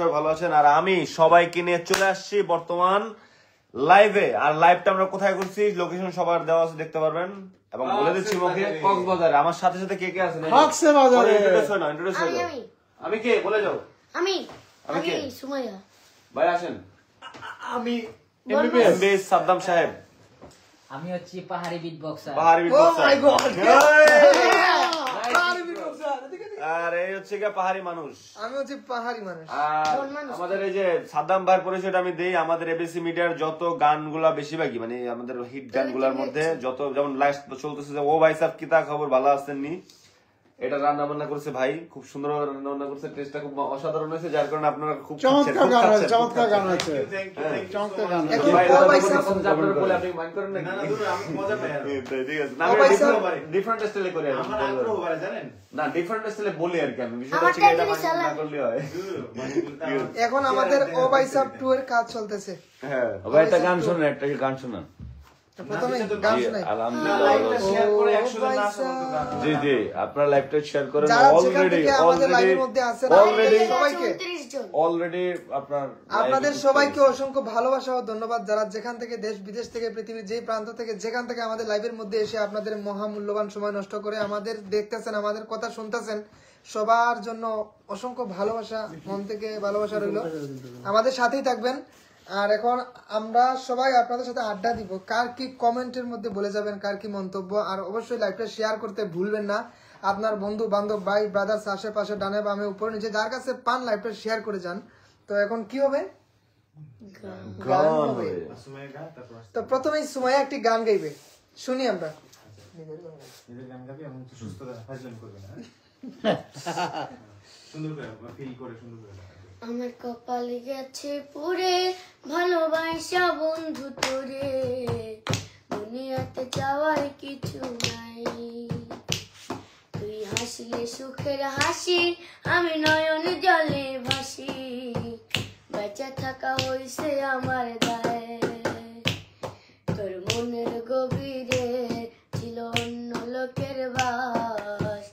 সবাই ভালো আছেন। আর আমি সবাইকে নিয়ে চলে আসছি বর্তমান লাইভে। আর লাইভটা আমরা কোথায় করছি, লোকেশন সবার দেওয়া আছে, দেখতে পারবেন। এবং বলে দিচ্ছি মুখে, কক্সবাজারে। আমার সাথে সাথে কে কে আছেন? আমি কে বলে যাও। আমি কে? সুমাইয়া ভাই আসেন। আমি এমবিএস সাদ্দাম সাহেব। আমি হচ্ছি পাহাড়ি বিট বক্সার। পাহাড়ি বিট বক্সার। ও মাই গড, আর এই হচ্ছে কি পাহাড়ি মানুষ। আমি হচ্ছে পাহাড়ি মানুষ। আর আমাদের এই যে সাদ্দাম ভাইয়ের পরিচয়টা আমি দেই। আমাদের এবিসি মিডিয়ার যত গানগুলা বেশিরভাগই মানে আমাদের হিট গানগুলোর মধ্যে যত, যেমন লাস্ট চলতেছে যে ও ভাই সাহেব কিতা খবর, ভালো আছেননি, এটা রান্না বান্না করছে ভাই, খুব সুন্দর রান্না বান্না করছে, টেস্টটা খুব অসাধারণ হয়েছে, যার কারণে আপনারা খুব চমৎকার গান হয়েছে, চমৎকার গান হয়েছে, চমৎকার গান হয়েছে। আপনারা বলে আপনি মাইন্ড করেন নাকি? আমি মজা পাই। ঠিক আছে, না আমি ডিফারেন্ট স্টাইলে করি। আমার আগ্রহ বাড়ে জানেন না, ডিফারেন্ট স্টাইলে বলি আর কি। আমি বিষয়টা হচ্ছে এটা মাইন্ড না করলে হয়। এখন আমাদের ও ভাই সাহেব 2 এর কাজ চলতেছে। হ্যাঁ ভাই, একটা গান শুনুন, একটা গান শুনুন। প্রথমে গান শোনাই। আলহামদুলিল্লাহ, শেয়ার করে 100 জন না আসে জি জি, আপনারা লাইভটা শেয়ার করেন। অলরেডি আপনাদের সবাইকে অসংখ্য ভালোবাসা ও ধন্যবাদ, যারা যেখান থেকে দেশ বিদেশ থেকে পৃথিবীর যে প্রান্ত থেকে যেখান থেকে আমাদের লাইভের মধ্যে এসে আপনাদের মহামূল্যবান সময় নষ্ট করে আমাদের দেখতেছেন, আমাদের কথা শুনতেছেন, সবার জন্য অসংখ্য ভালোবাসা, মন থেকে ভালোবাসা রইল। আমাদের সাথেই থাকবেন। আর এখন আমরা সবাই আপনাদের সাথে আড্ডা দিব। কার কি কমেন্টের মধ্যে বলে যাবেন, কার কি মন্তব্য, আর অবশ্যই লাইভটা শেয়ার করতে ভুলবেন না। আপনার বন্ধু বান্ধব, ভাই ব্রাদার্স, আশেপাশে, ডানে বামে, উপরে নিচে, যার কাছে পান লাইভটা শেয়ার করে যান। তো এখন কি হবে? গান হবে। তো প্রথমেই সুমাইয়া একটি গান গাইবে, শুনি আমরা। নিজের গান গাবি এবং সুস্থ ফাজলামি করবে না, সুন্দর করে ফিল করে সুন্দর করে। আমার কপালে গেছে পুরে ভালোবাসা বন্ধু তোরে, দুনিয়াতে যাওয়ার কিছু নাই। তুই হাসলে সুখের হাসি, আমি নয়ন জলে ভাসি, বেঁচে থাকা হইছে আমার দায়। তোর মনের গভীরে ছিল অন্য লোকের বাস,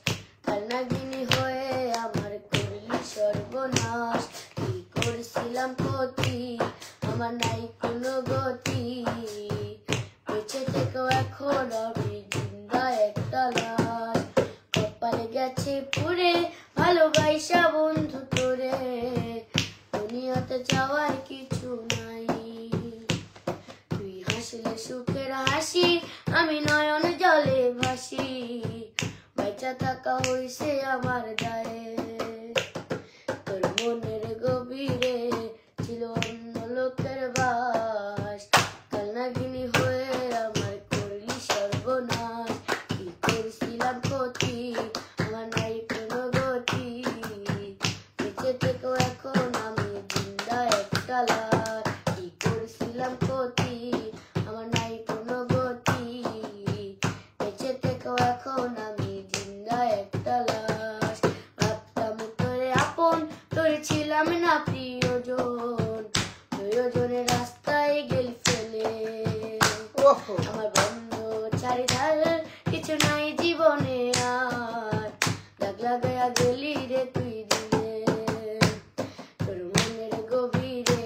কান্নাগিনি হয়ে আমার করলি সর্বনাশ। কি করছিলাম ক্ষতি, আমার নাই কোনো গতি, বেঁচে থেকেও এখন আমি জিন্দা একটা লাশ। কপালে গেছে পুরে ভালোবাসা বন্ধু তোরে, দুনিয়াতে যাওয়ার কিছু নাই। তুই হাসলে সুখের হাসি, আমি নয়ন জলে ভাসি, বেঁচে থাকা হইছে আমার দায়ে। তোর মনের গভীরে ছিল অন্য লোকের বাস, কান্নাগিনি হয়ে আমার করলি সর্বনাশ। কি করছিলাম ক্ষতি, আমার নাই কোনো গতি, বেঁচে থেকেও এখন আমি জিন্দা একটা লাশ। কি করছিলাম ক্ষতি, আমার নাই কোনো গতি, বেঁচে থেকেও এখন আমি জিন্দা একটা লাশ। ভাবতাম তোরে আপন, তোর ছিলাম না প্রিয়জন, প্রিয়জনের রাস্তায় গেলি ফেলে। আমার বন্ধ চারিধার কিছু নাই জীবনে আর, দাগ লাগাইয়া গেলি রে তুই দিলে। তোর মনের গভীরে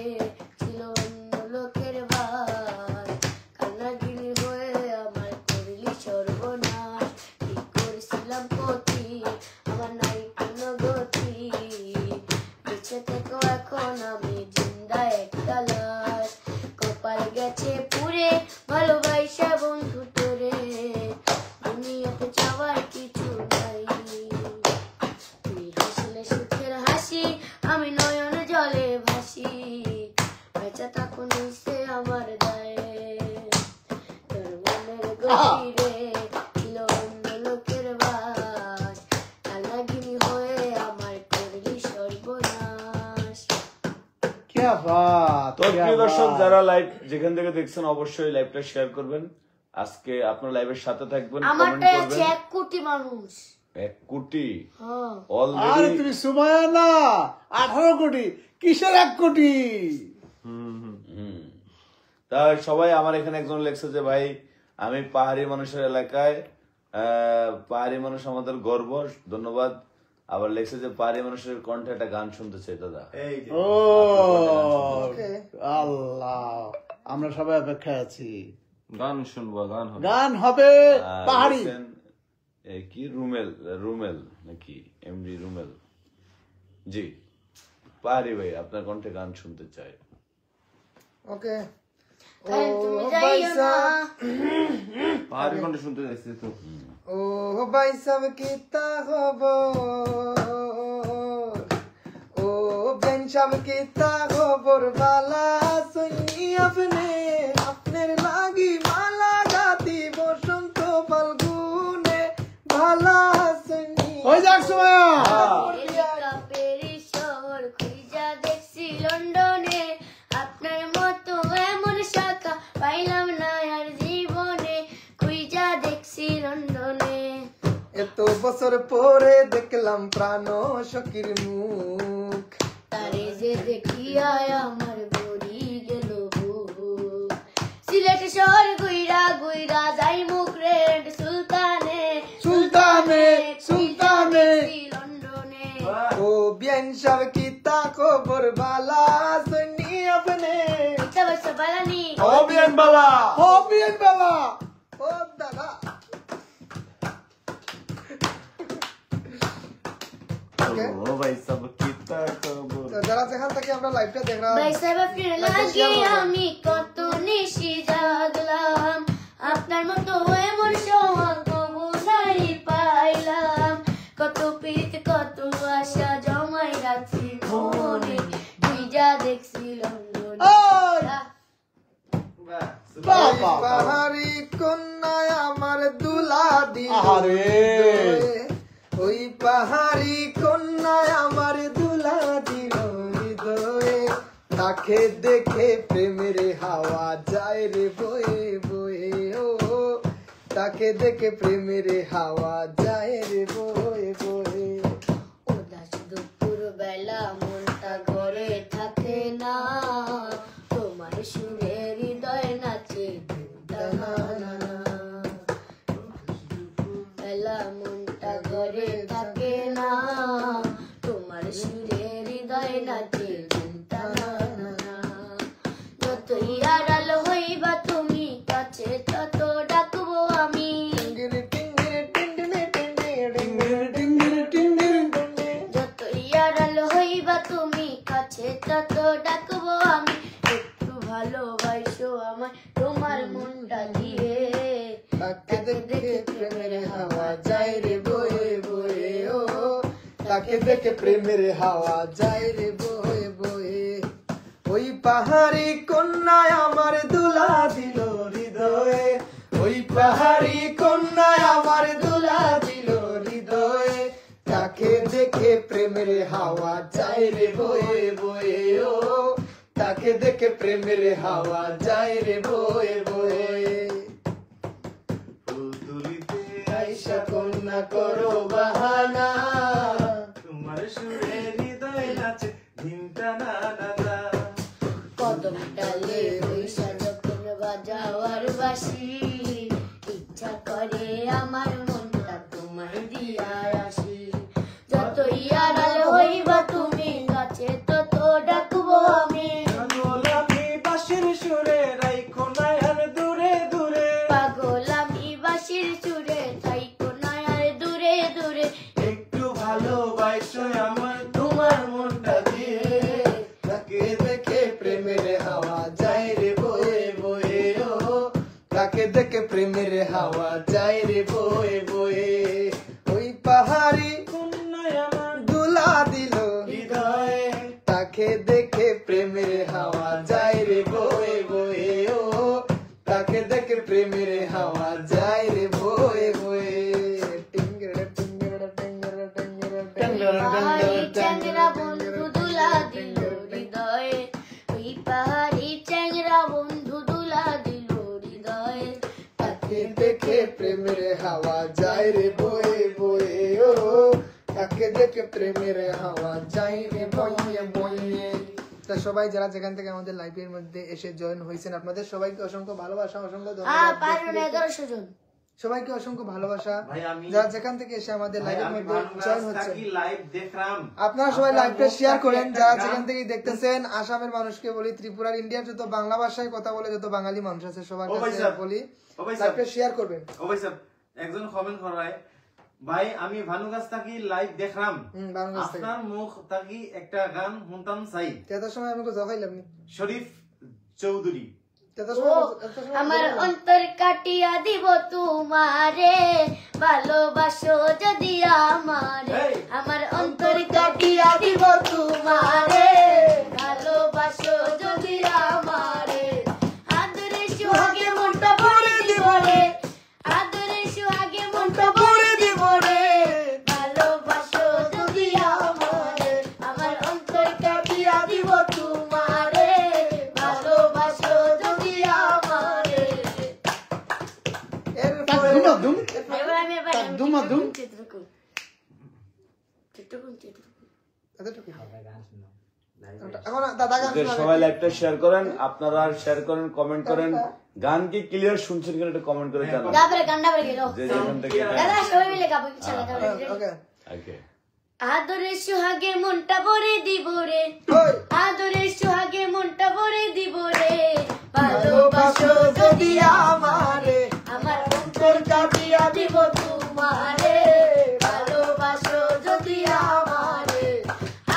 ছিল অন্য লোকের বাস, কান্নাগিরি হয়ে আমার করলি সর্বনাশ। কি করছিলাম ক্ষতি, আমার নাই কোনো গতি, বেঁচে থেকেও এখন আমি জিন্দা একটা লাশ। কপাল গেছে পুরে ভালোবাসা বন্ধু তোরে, দুনিয়াতে যাওয়ার কিছু নাই। তুই হাসলে সুখের হাসি, আমি নয়ন জলে ভাসি, বেঁচে থাকুন হইছে আমার দায়ে। তোর মনের গভীরে ছিল অন্য লোকের বাস, কান্নাগিনি হয়ে আমার করলি সর্বনাশ। क्या बात। তো প্রিয় দর্শক, যারা লাইভ যেখান থেকে দেখছেন অবশ্যই লাইভটা শেয়ার করবেন। আজকে আপনারা লাইভের সাথে থাকবেন, কমেন্ট আমারটাই আছে করবেন। 1 কোটি মানুষ। 1 কোটি হ্যাঁ, আরে অলরেডি। তুমি সুমাইয়া না, 18 কোটি কিসের 1 কোটি? তা সবাই, আমার এখানে একজন লেখছে যে ভাই আমি পাহাড়ি মানুষের এলাকায়, পাহাড়ি মানুষ আমাদের গর্ব, ধন্যবাদ। আবার লেখছে যে পাহাড়ি মানুষের কণ্ঠে একটা গান শুনতে চাই দাদা। এই যে ও আল্লাহ, আমরা সবাই অপেক্ষায় আছি। গান শুনবো, গান হবে। গান হবে আর পাহাড়ি। লিখছেন, কি রুমেল নাকি এমডি রুমেল, জি পাহাড়ি ভাই আপনার কণ্ঠে গান শুনতে চাই। ওকে তাই তুমি যাইও না। পাহাড়ি কণ্ঠ শুনতে যাচ্ছি তো। ও ভাই সব কিতা খবর, ও বেন সব কিতা খবর, বালা শুনি আপনার লাগি মালা গাতি বসন্ত ফাল্গুনে, ভালা শুনি ওই যাক সুমাইয়া। আমেরিকা প্যারিস শহর খুঁজা দেখছি লন্ডনে, আপনার মতো এমন শাখা পাইলাম না আর জীবনে, খুঁজা দেখছি লন্ডনে। এত বছর পরে দেখলাম প্রাণ সখীর মুখ, তারে যে দেখিয়া আমার বড়ি গেল বুক। সিলেট শহর গুইরা গুইরা যাই মুখ রেড সুলতানে, সুলতানে, সুলতানে। দেখছি লন্ডনে। ও বেন সব কিতা খবর, বালা শুনি আপনি। ইতা বসে বালানি অবিয়ান বালা। হবিয়ান বাবা। ও দাদা ও ভাই সব কিতা খবর। তো যারা যেখান থেকে আমরা লাইভটা দেখলাম, ভাই সাহেব আপনার লাগে আমি কত নিশি জাগলাম, আপনার মতো এমন সৌভাগ্য নাই পাইলাম, কত প্রীত কত আশা জমাই রাখছি মনে, তুই যা দেখছি লন্ডনে। বাবা। পাহাড়ি কন্যায় আমার দুলা দিল, আহারে। ওই পাহাড়ি কন্যায় আমার দুলা দিল হৃদয়ে, তাকে দেখে প্রেমের হাওয়া যায় রে বয়ে বয়ে, ও তাকে দেখে প্রেমের হাওয়া যায় রে বয়ে বয়ে। উদাস দুপুর বেলা মনটা ঘরে থাকে না, তোমার সুরে হৃদয় নাচে টানা। বেলা মনটা ঘরে থাকে না, তোমার সুরে হৃদয় নাচে টানা। যতই আড়াল হইবা তুমি কাছে তত ডাকবো আমি, টিঙ্গিরি টিঙ্গিরি টিন্ডিনি টিন্ডিরি টিঙ্গিরি টিঙ্গিরি টিন্ডিরি টিন্ডিরি। যতই আড়াল হইবা তুমি কাছে তত ডাকবো আমি, একটু ভালোবাসো আমায় তোমার মনটা দিয়ে, তাকে দেখে প্রেমের হাওয়া যায় রে বয়ে বয়ে, ও তাকে দেখে প্রেমের হাওয়া যায় রে বয়ে বয়ে। ওই পাহাড়ি কন্যায় আমার দুলা দিল হৃদয়ে, ওই পাহাড়ি কন্যায় আমার দুলা দিল হৃদয়ে, তাকে দেখে প্রেমের হাওয়া যায় রে বয়ে বয়ে, ও তাকে দেখে প্রেমের হাওয়া যায় রে বয়ে বয়ে। আইসা কন্যা করো বাহানা, তোমার সুরে হৃদয় নাচে ধিনটা না না না। কদম ডালে বৈশা যখন বাজাওয়ার বাসি, ইচ্ছা করে আমার মনটা তোমায় দিয়া আসি, যতই আড়াল হইবা তুমি কাছে তত ডাকবো আমি, পাগল আমি বাঁশির সুরে রাইখো না আর দূরে দূরে। পাগল আমি বাঁশির সুরে থাইকো না আর দূরে দূরে, একটু ভালোবাসো আমার তোমার মনটা দিয়ে, তাকে দেখে প্রেমের হাওয়া যায় রে বয়ে বয়ে, ও তাকে দেখে প্রেমের হাওয়া যায় রে বয়ে বয়ে। ওই পাহাড়ি কন্যায় আমার দুলা দিল হৃদয়ে, তাকে দেখে প্রেমের হাওয়া যায় রে বয়ে বয়ে, ও তাকে দেখে প্রেমের হাওয়া যায় রে বয়ে বয়ে। টিঙ্গিরা টিঙ্গিরা টিঙ্গিরা টিঙ্গিরা টিঙ্গিরা পাহাড়ি চ্যাংরা বন্ধু দুলা দিল হৃদয়ে, ওই পাহাড়ি চ্যাংরা বন্ধু দুলা দিল হৃদয়ে, তাকে দেখে প্রেমের হাওয়া যায় রে বয়ে বয়ে, ও তাকে দেখে প্রেমের হাওয়া যায় রে বয়ে বয়ে। তা সবাই যারা যেখান থেকে আমাদের লাইভের মধ্যে এসে জয়েন হয়েছেন, আপনাদের সবাইকে অসংখ্য ভালোবাসা, অসংখ্য ধন্যবাদ। পারবে 1100 জন। সবাইকে অসংখ্য ভালোবাসা ভাই, আমি- যারা যেখান থেকে এসে আমাদের ভাই, লাইভের আমি মধ্যে ভানুগাছ জয়েন হচ্ছে থাকি লাইভ দেখলাম। আপনারা সবাই আপনার লাইভটা মুখ শেয়ার থেকে করেন একটা যারা গান- যেখান থেকে দেখতেছেন। আসামের মানুষকে বলি, ত্রিপুরার, ইন্ডিয়ার যত বাংলা ভাষায় কথা বলে যত বাঙালি মানুষ আছে সবার ও ভাই কাছে সাহেব, বলি ও ভাই সাহেব। লাইভটা শেয়ার করবেন। ও ভাই সাহেব, একজন কমেন্ট করায়, ভাই আমি ভানুগাছ থাকি লাইভ দেখলাম, বাংলাদেশ থেকে আপনার মুখ থাকি একটা গান শুনতাম চাই। তেতার সময় আমি জগাইলাম নি শরীফ চৌধুরী। তেতার ও সময় তেতার সময় আমার জগাইলাম। অন্তর কাটিয়া দিব তোমারে, ভালোবাসো যদি আমারে। এই! আমার অন্তর কাটিয়া দিব তোমারে, ভালোবাসো যদি আমারে। আদরে সুহাগে মনটা ভরে দিব রে, আদরে সুহাগে মনটা ভরে দিব রে, ভালোবাসো যদি আমারে। আমার অন্তর কাটিয়া দিব তোমারে, ভালোবাসো যদি আমারে। এরপরে ধুমাধুম। এবার আমি ধুমাধুম। চিত্রকূট এতটুকু। এখন দাদা গান ওকে, শোনাবে। সবাই লাইভটা শেয়ার করেন, আপনারা শেয়ার করেন, কমেন্ট করেন, গান কি ক্লিয়ার শুনছেন কিনা একটু কমেন্ট করে জানান। গাবরে গান্ডা বলে গেল যে যেখান থেকে দাদা সবাই মিলে গাবো চলে গাবো। ওকে ওকে, আদরে সুহাগে মনটা ভরে দিব রে, ওই আদরে সুহাগে মনটা ভরে দিব রে, ভালোবাসো যদি আমারে। আমার অন্তর কাটিয়া দিব তোমারে, ভালোবাসো যদি আমারে।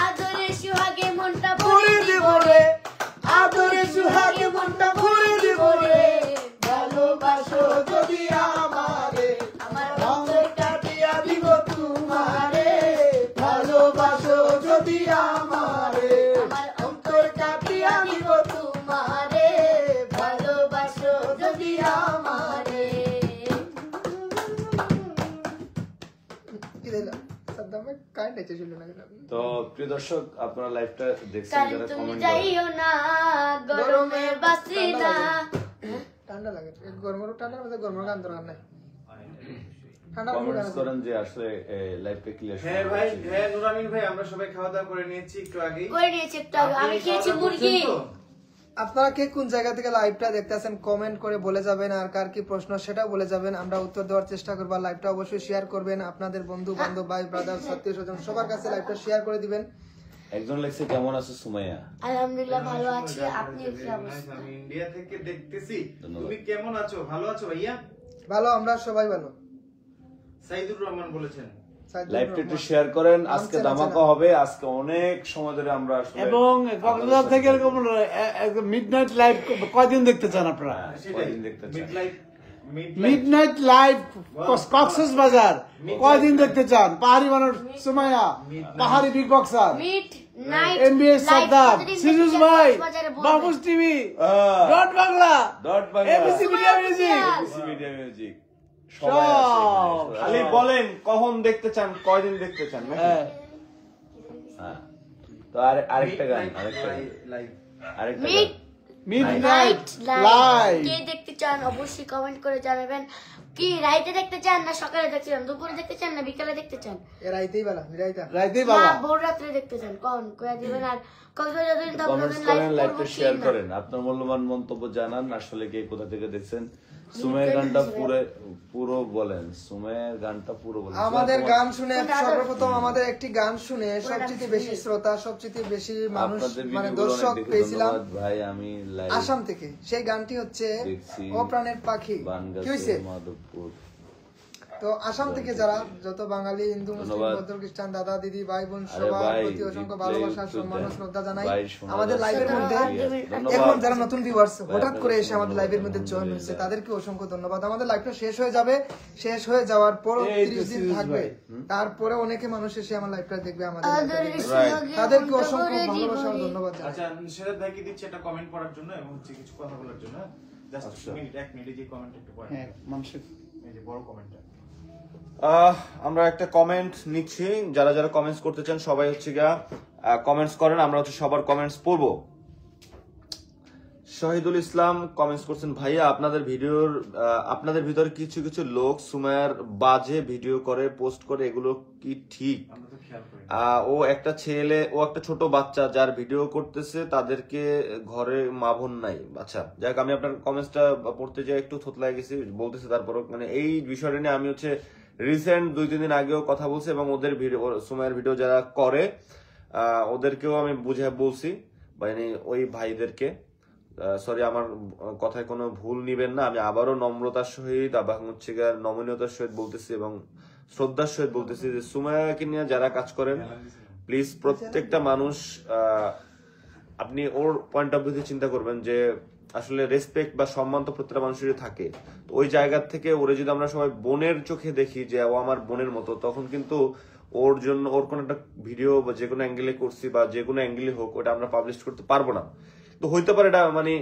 আদরে সুহাগে মনটা ভরে দিব রে, আদরে সুহাগে মনটা ভরে দিব রে, ভালোবাসো যদি আমারে। আমার অন্তর কাটিয়া দিব তোমারে, ভালোবাসো যদি আমারে। আমার অন্তর কাটিয়া দিব তোমারে, ভালোবাসো যদি আমারে। কি দিলাম সাদ্দামে কারেন্ট আছে ছিল না কেন? তো প্রিয় দর্শক, আপনারা লাইভটা দেখছেন, কারণ যারা তুমি কমেন্ট যাইও না, গরমে বাসি না। ঠান্ডা লাগে গরমের ঠান্ডার মধ্যে গরমের গান দরকার নাই ঠান্ডা কমেন্টস করেন যে আসলে লাইভটা ক্লিয়ার হ্যাঁ ভাই, হ্যাঁ নুরামিন ভাই, আমরা সবাই খাওয়া দাওয়া করে নিয়েছি একটু আগেই। করে নিয়েছি একটু আগে। আমি আপনি খেয়েছি খাওয়া দাওয়া মুরগি। করছেন তো? আপনারা কে কোন জায়গা থেকে লাইভটা দেখতেছেন কমেন্ট করে বলে যাবেন, আর কার কি প্রশ্ন সেটাও বলে যাবেন, আমরা উত্তর দেওয়ার চেষ্টা করবো। আর লাইভটা অবশ্যই শেয়ার করবেন, আপনাদের বন্ধু বান্ধব ভাই ব্রাদার আত্মীয় স্বজন সবার কাছে লাইভটা শেয়ার করে দিবেন। একজন লেখছে কেমন আছে সুমাইয়া। আলহামদুলিল্লাহ ভালো আছি, আপনি কি অবস্থা? আমি ইন্ডিয়া থেকে দেখতেছি। ধন্যবাদ। তুমি কেমন আছো? ভালো আছো ভাইয়া? ভালো, আমরা সবাই ভালো। সাইদুর রহমান বলেছেন। সাইদুর লাইভটা একটু রহমান। শেয়ার করেন, নাম আজকে চেনা ধামাকা চেনা। হবে। আজকে অনেক সময় ধরে আমরা আসলে এবং কক্সবাজার থেকে এরকম মিড নাইট লাইভ কয়দিন দেখতে চান আপনারা? কয়দিন দেখতে চান? মিড নাইট লাইভ কক্সবাজার কয়দিন দেখতে চান? পাহাড়ি মানুষ সুমাইয়া, পাহাড়ি big boxer, midnight MBS Saddam, সিজুস ভাই, বাবুস TV, dot Bangla, dot Bangla, ABC media music, ABC media music, সবাই আছে এখানে। খালি বলেন কখন দেখতে চান, কয়দিন দেখতে চান নাকি? হ্যাঁ। হ্যাঁ। তো আরেকটা গান, আরেকটা গান, লাইভ। আরেকটা মিড গান। Midnight night live. কে দেখতে চান অবশ্যই কমেন্ট করে জানাবেন। কি রাইতে দেখতে চান না সকালে দেখতে চান, দুপুরে দেখতে চান না বিকালে দেখতে চান, এ রাইতেই বালা রাইতা রাইতেই না বাবা। ভোর রাত্রে দেখতে চান, কোন কয়া দিবেন। আর কক্সবাজার যতদিন থাকবো কমেন্টস ততদিন করেন, লাইভ লাইভটা করবো শেয়ার কি না। করেন, আপনার মূল্যবান মন্তব্য জানান। আসলে কে কোথা থেকে দেখছেন? সুমাইয়ের গানটা পুরো বলেন, সুমাইয়ের গানটা পুরো বলেন। আমাদের সুমাইয়া, গান শুনে সর্বপ্রথম আমাদের একটি গান শুনে সবচেয়ে বেশি শ্রোতা, সবচেয়ে বেশি মানুষ আপনাদের মানে ভিডিওগুলো অনেক দর্শক দেখে পেয়েছিলাম ধন্যবাদ ভাই। আমি লাইভ আসাম থেকে। সেই গানটি হচ্ছে দেখছি ও প্রাণের পাখি। কি হয়েছে? বানগাছি মাধবপুর। তো আসাম থেকে যারা যত বাঙালি হিন্দু মুসলিম ধন্যবাদ। বৌদ্ধ খ্রিস্টান দাদা দিদি ভাই বোন আরে সবার ভাই, প্রতি অসংখ্য replay ভালোবাসা উত্তর সম্মান ও দেন। শ্রদ্ধা জানাই। ভাই, শোনা আমাদের যাচ্ছে। লাইভের মধ্যে ধন্যবাদ। এখন যারা নতুন ভিউয়ার্স ভাই, হঠাৎ করে আপনাদের এসে আমাদের লাইভের মধ্যে জয়েন হয়েছে আলহামদুলিল্লাহ। তাদেরকে অসংখ্য ধন্যবাদ। আমাদের লাইভটা শেষ হয়ে যাবে, শেষ হয়ে যাওয়ার পর এই তো 30 দিন সিরিজ থাকবে, ভাই। তারপরে অনেকে মানুষ এসে আমার লাইভটা দেখবে, আমাদের live টা আদরে দেখবে। সুহাগে তাদেরকে মনটা অসংখ্য ভরে দিব ভালোবাসা ও রে। ধন্যবাদ জানাই। আচ্ছা, সেরাত ভাইকে দিচ্ছি একটা কমেন্ট পড়ার জন্য এবং হচ্ছে কিছু কথা বলার জন্য। জাস্ট এক মিনিট যে কমেন্ট একটু পড়েন। হ্যাঁ, মানুষের এই যে বড় কমেন্টটা। আমরা একটা কমেন্ট নিচ্ছি, যারা যারা কমেন্টস করতে চান সবাই হচ্ছে গিয়া কমেন্টস করেন, আমরা হচ্ছে সবার কমেন্টস পড়বো। শহীদুল ইসলাম কমেন্টস করছেন, ভাইয়া আপনাদের ভিতরে কিছু কিছু লোক সুমাইয়ার বাজে ভিডিও করে পোস্ট করে, এগুলো কি ঠিক? ও একটা ছোট বাচ্চা যার ভিডিও করতেছে, তাদেরকে ঘরে মা বোন নাই। আচ্ছা যাক, আমি আপনার কমেন্টসটা পড়তে যেয়ে একটু থতলায় গেছি, বলতেছি তারপর মানে এই বিষয়টা নিয়ে আমি রিসেন্ট 2-3 দিন আগেও কথা বলছি, এবং ওদের ভিডিও সুমাইয়ার ভিডিও যারা করে ওদেরকেও আমি বুঝে বলছি, মানে ওই ভাইদেরকে। সরি, আমার কথায় কোনো ভুল নিবেন না, আমি আবারও নম্রতার সহিত এবং নমনীয়তার সহিত বলতেছি এবং শ্রদ্ধার সহিত বলতেছি যে সুমাইয়াকে নিয়ে যারা কাজ করেন, প্লিজ প্রত্যেকটা মানুষ আপনি ওর পয়েন্ট অফ ভিউ চিন্তা করবেন যে আসলে রেসপেক্ট বা সম্মান তো প্রত্যেকটা মানুষেরই থাকে। তো ওই জায়গা থেকে ওরে যদি আমরা সবাই বোনের চোখে দেখি যে ও আমার বোনের মতো, তখন কিন্তু ওর জন্য ওর কোনো একটা ভিডিও বা যে কোনো অ্যাঙ্গেলে করছি বা যে কোনো অ্যাঙ্গেলে হোক, ওটা আমরা পাবলিশ করতে পারবো না। তো হইতে পারে এটা মানে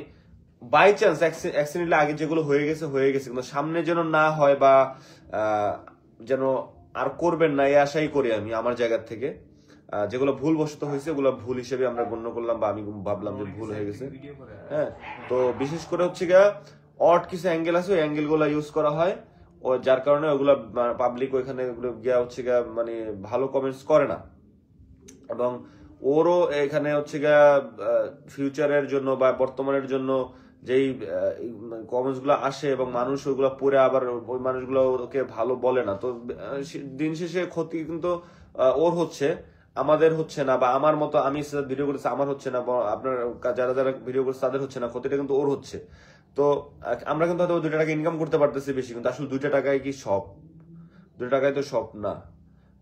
বাই চান্স অ্যাক্সিডেন্টলি আগে যেগুলো হয়ে গেছে, কিন্তু সামনে যেন না হয় বা যেন আর করবেন না, এই আশাই করি আমি আমার জায়গা থেকে। যেগুলো ভুল বশত হয়েছে ওগুলো ভুল হিসেবে আমরা গণ্য করলাম বা আমি ভাবলাম যে ভুল হয়ে গেছে। হ্যাঁ, তো বিশেষ করে অড কিছু অ্যাঙ্গেল আছে, ওই অ্যাঙ্গেল গুলা ইউজ করা হয়, ও যার কারণে ওগুলা পাবলিক ওইখানে গিয়া মানে ভালো কমেন্টস করে না। এবং ওরও এখানে ফিউচারের জন্য বা বর্তমানের জন্য যেই কমেন্টস গুলো আসে এবং মানুষ ওইগুলো পড়ে আবার ওই মানুষগুলো ওকে ভালো বলে না, তো দিন শেষে ক্ষতি কিন্তু ওর হচ্ছে, আমাদের হচ্ছে না। বা আমার মতো আমি ভিডিও করতেছি আমার হচ্ছে না, আপনার যারা যারা ভিডিও করছে তাদের হচ্ছে না, ক্ষতিটা কিন্তু ওর হচ্ছে। তো আমরা কিন্তু হয়তো 2 টাকা ইনকাম করতে পারতেছি বেশি, কিন্তু আসলে 2 টাকায় কি সব? 2 টাকায় তো সব না।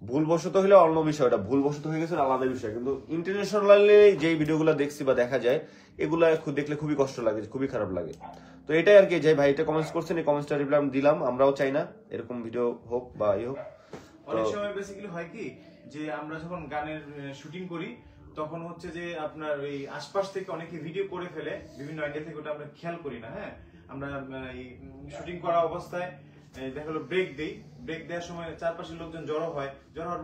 ভুলবশত হলে অন্য বিষয়, ওটা ভুলবশত হয়ে গেছে আলাদা বিষয়, কিন্তু ইন্টারন্যাশনালি যে ভিডিওগুলো দেখছি বা দেখা যায়, এগুলা দেখলে খুবই কষ্ট লাগে, খুবই খারাপ লাগে। তো এটাই আর কি, যে ভাইটা কমেন্টস করছেন, এই কমেন্টসটা রিপ্লাই আমি দিলাম। আমরাও চাই না এরকম ভিডিও হোক বা হোক। অনেক সময় বেসিক্যালি হয় কি যে আমরা যখন গানের শুটিং করি, তখন হচ্ছে যে আপনার ওই আশপাশ থেকে অনেকে ভিডিও করে ফেলে বিভিন্ন আইডিয়া থেকে, ওটা আমরা খেয়াল করি না। হ্যাঁ, আমরা শুটিং করা অবস্থায় দেখা হলো ব্রেক দেওয়ার সময় চারপাশের লোকজন জড়ো হওয়ার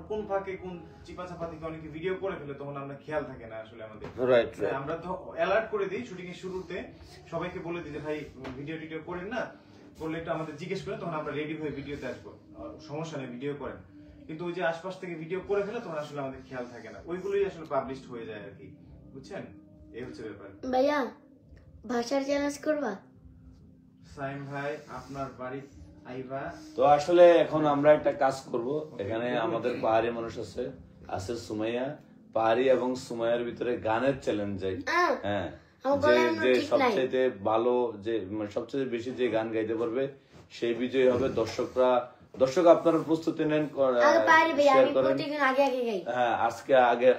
কোন ফাঁকে কোন চিপাচাপা থেকে অনেকে ভিডিও করে ফেলে, তখন আমরা খেয়াল থাকে না আসলে আমাদের। আমরা তো অ্যালার্ট করে দিই শুটিং এর শুরুতে, সবাইকে বলে দিই যে ভাই ভিডিও করেন না, করলে একটু আমাদের জিজ্ঞেস করেন, তখন আমরা রেডি হয়ে ভিডিওতে আসবো, সমস্যা নেই ভিডিও করেন। কিন্তু ওই যে আশপাশ থেকে ভিডিও করে ফেলে, তখন আসলে আমাদের খেয়াল থাকে না, ওইগুলোই আসলে পাবলিশড হয়ে যায় আর কি, বুঝছেন? এই হচ্ছে ব্যাপার। ভাইয়া ভাষার চ্যালেঞ্জ করবা? সাইম ভাই আপনার বাড়ি আইবা। তো আসলে এখন আমরা একটা কাজ করব, এখানে আমাদের পাহাড়ি মানুষ আছে সুমাইয়া, পাহাড়ি এবং সুমাইয়ার ভিতরে গানের চ্যালেঞ্জ যাই। হ্যাঁ, যে সবচেয়ে ভালো, যে সবচেয়ে বেশি যে গান গাইতে পারবে সেই বিজয়ী হবে। দর্শক আপনারা প্রস্তুতি নেন, শেয়ার করেন। হ্যাঁ, আজকে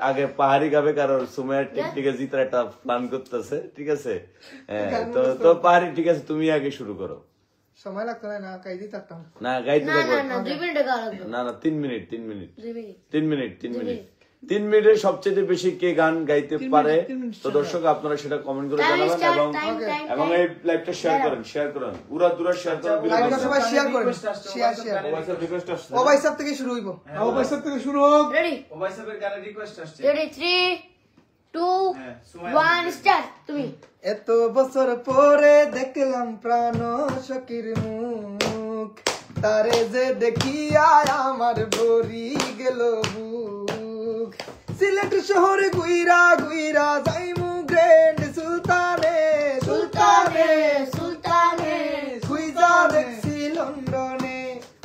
আগে পাহাড়ি গাবে, কারণ সুমাইয়ার টিকটিকে জিতার একটা প্ল্যান করতেছে, ঠিক আছে? তো পাহাড়ি, ঠিক আছে, তুমি আগে শুরু করো। সময় লাগতো না, গাইতে থাকতাম না, গাইতে থাকো না 2 মিনিট গাওয়া লাগবে না 3 মিনিট 3 মিনিটে সবচেয়ে বেশি কে গান গাইতে পারে। তো দর্শক আপনারা সেটা কমেন্ট করে জানাবেন এবং এই লাইভটা শেয়ার করেন উড়া দুরা শেয়ার করেন, সবাই শেয়ার করেন, শেয়ার ওবাই সাহেব থেকে শুরু হইব, ওবাই সাহেব থেকে শুরু হোক। রেডি? ওবাই সাহেবের গানের রিকোয়েস্ট আসছে। Ready 3 2 1 start. তুমি এত বছর পরে দেখলাম প্রাণ সখীর মুখ, তারে যে দেখিয়া আমার ভরি গেল বুক। সিলেট শহরে গুইরা যাইমু গ্র্যান্ড সুলতানে খুইজা দেখছি লন্ডনে।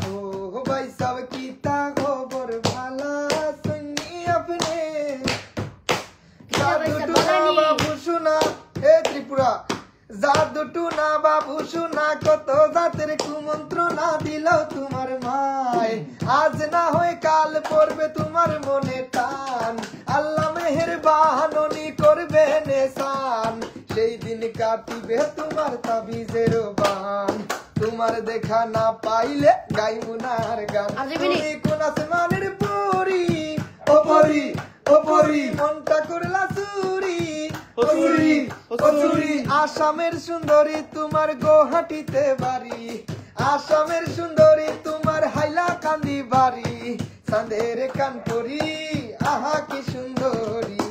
ও ভাই সাব কিতা খবর ভালা শুনি আপনি, বাবু শোনা হে ত্রিপুরা, জাদু না বাবু শোনা, কত জাতের কুমন্ত্রণা দিল তোমার মায়। আজ না হয় কাল পড়বে তোমার মনে টান, আল্লাহ মেহেরবানি করবে নেশান। সেই দিন কাটিবে তোমার তাবিজের বান, তোমার দেখা না পাইলে গাইমুনার গান। তুমি কোন আসমানের পরি, ও পরি মনটা করলা চুরি। আসামের সুন্দরী তোমার গুয়াহাটিতে বাড়ি, আসামের সুন্দরী তোমার হাইলাকান্দি বাড়ি। চাঁদের কানপুরি আহা কি সুন্দরী,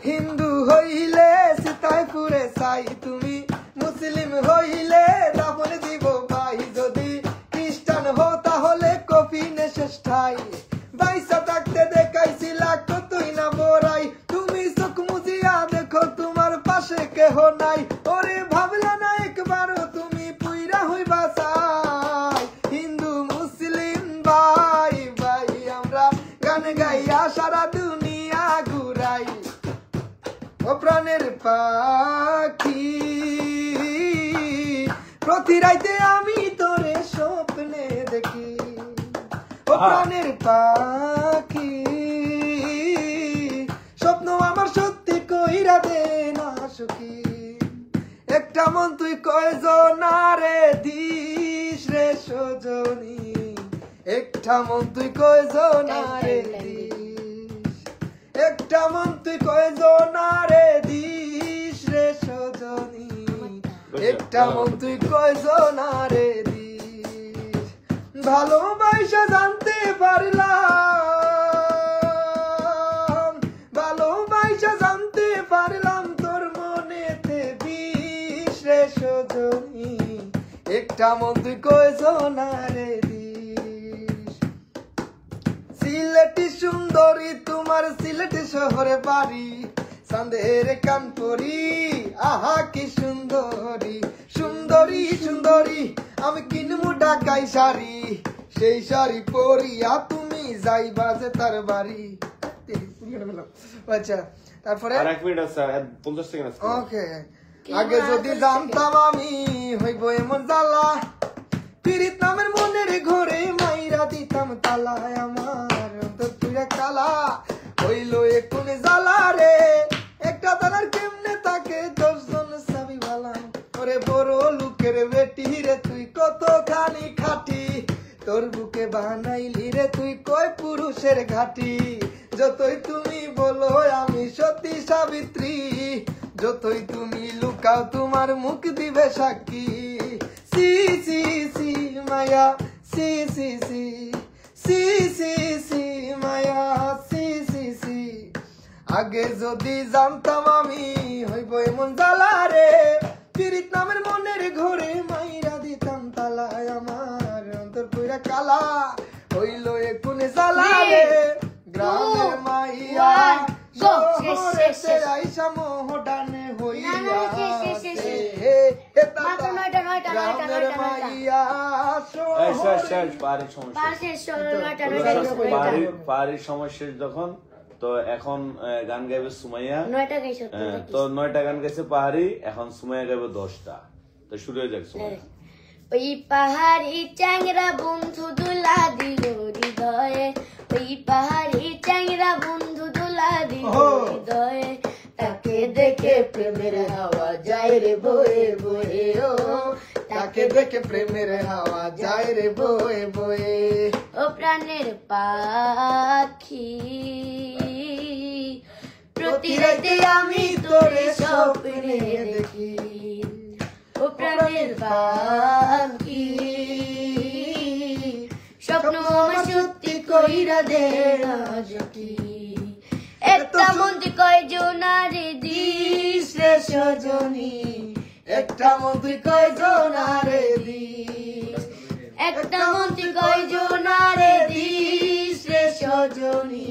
হিন্দু হইলে মাথায় পুরে চাই তুমি মুসলিম হইলে দাফন দিব ভাই যদি খ্রিস্টান হো তাহলে কফিনে শেষ ঠাই বাইসা থাকতে দেখাইছিলা কতই না বড়াই তুমি চোখ মুজিয়া দেখো তোমার পাশে কেহ নাই ওরে ভাবলা না একবারও তুমি পুইরা হইবা চাই হিন্দু মুসলিম ভাই ভাই আমরা গান গাইয়া সারা দুনিয়া ঘুরাই ও প্রাণের পাখি প্রতি রাইতে আমি তোরে স্বপ্নে দেখি ও প্রাণের পাখি স্বপ্ন আমার সত্যি কইরা দে না সুখী একটা মন তুই কয়জন রে দিস রে সজনী একটা মন তুই কয়জন রে দিস একটা মন তুই কয়জন রে দিস রে সজনী একটা মন তুই কয়জন রে দিস ভালোবাসা জানতে পারলাম ভালোবাসা জানতে পারলাম তোর মনেতে বিষ রে সজনী একটা মন তুই কয়জন রে দিস সিলেটি সুন্দরী তোমার সিলেটি শহরে বাড়ি চাঁদের কানপুরি আহা কি সুন্দরী সুন্দরী সুন্দরী আমি কিনবো ঢাকাই শাড়ি সেই শাড়ি পরিয়া তুমি যাইবা যে তার বাড়ি আচ্ছা তারপরে আর 1 মিনিট আছে 50 সেকেন্ড আছে ওকে আগে যদি জানতাম আমি হইব এমন জ্বালা পীড়িত নামের মনের ঘরে মাইরা দিতাম তালা আমার অন্তর তুইরা কালা হইল এখন জ্বালা রে একটা তালার কেমনে তাকে 10 জন সাবি ভালা ওরে বড় লোকের বেটি রে তুই কতখানি খাটি তোর বুকে বানাইলি রে তুই কয় পুরুষের ঘাটি যতই তুমি বলো আমি সতী সাবিত্রী যতই তুমি লুকাও তোমার মুখ দিবে সাক্ষী সি সি সি মায়া সি সি সি সি সি সি মায়া সি সি সি আগে যদি জানতাম আমি হইব এমন জ্বালা রে পীড়িত নামের মনের ঘরে মাইরা দিতাম তালা আমার অন্তর পুরা কালা হইল এখন জ্বালা রে গ্রামের মাইয়া শহরেতে আইসা মোহডানে হইয়া গ্রামের মাইয়া পাহাড়ির সমস্যা যখন তো এখন গান গাইবে সুমাইয়া তো 9টা গান গাইছে পাহাড়ি এখন সুমাইয়া গাইবে 10টা তো শুরু হয়ে যাক সুমাইয়া ওই পাহাড়ি চ্যাংরা বন্ধু দুলা দিল হৃদয়ে ওই পাহাড়ি চ্যাংরা বন্ধু দুলা দিল হৃদয়ে তাকে দেখে প্রেমের হাওয়া যায় রে বয়ে বয়ে ও তাকে দেখে প্রেমের হাওয়া যায় রে বয়ে বয়ে ও প্রাণের পাখি প্রতি রাতে আমি তোরে স্বপ্নে দেখি ও প্রাণের পাখি স্বপ্ন আমার সত্যি কইরা দে রাজকি একটা মন তুই কয়জন রে দিস রে সজনী একটা মন তুই কয়জন রে দিস একটা মন তুই কয়জন রে দিস রে সজনী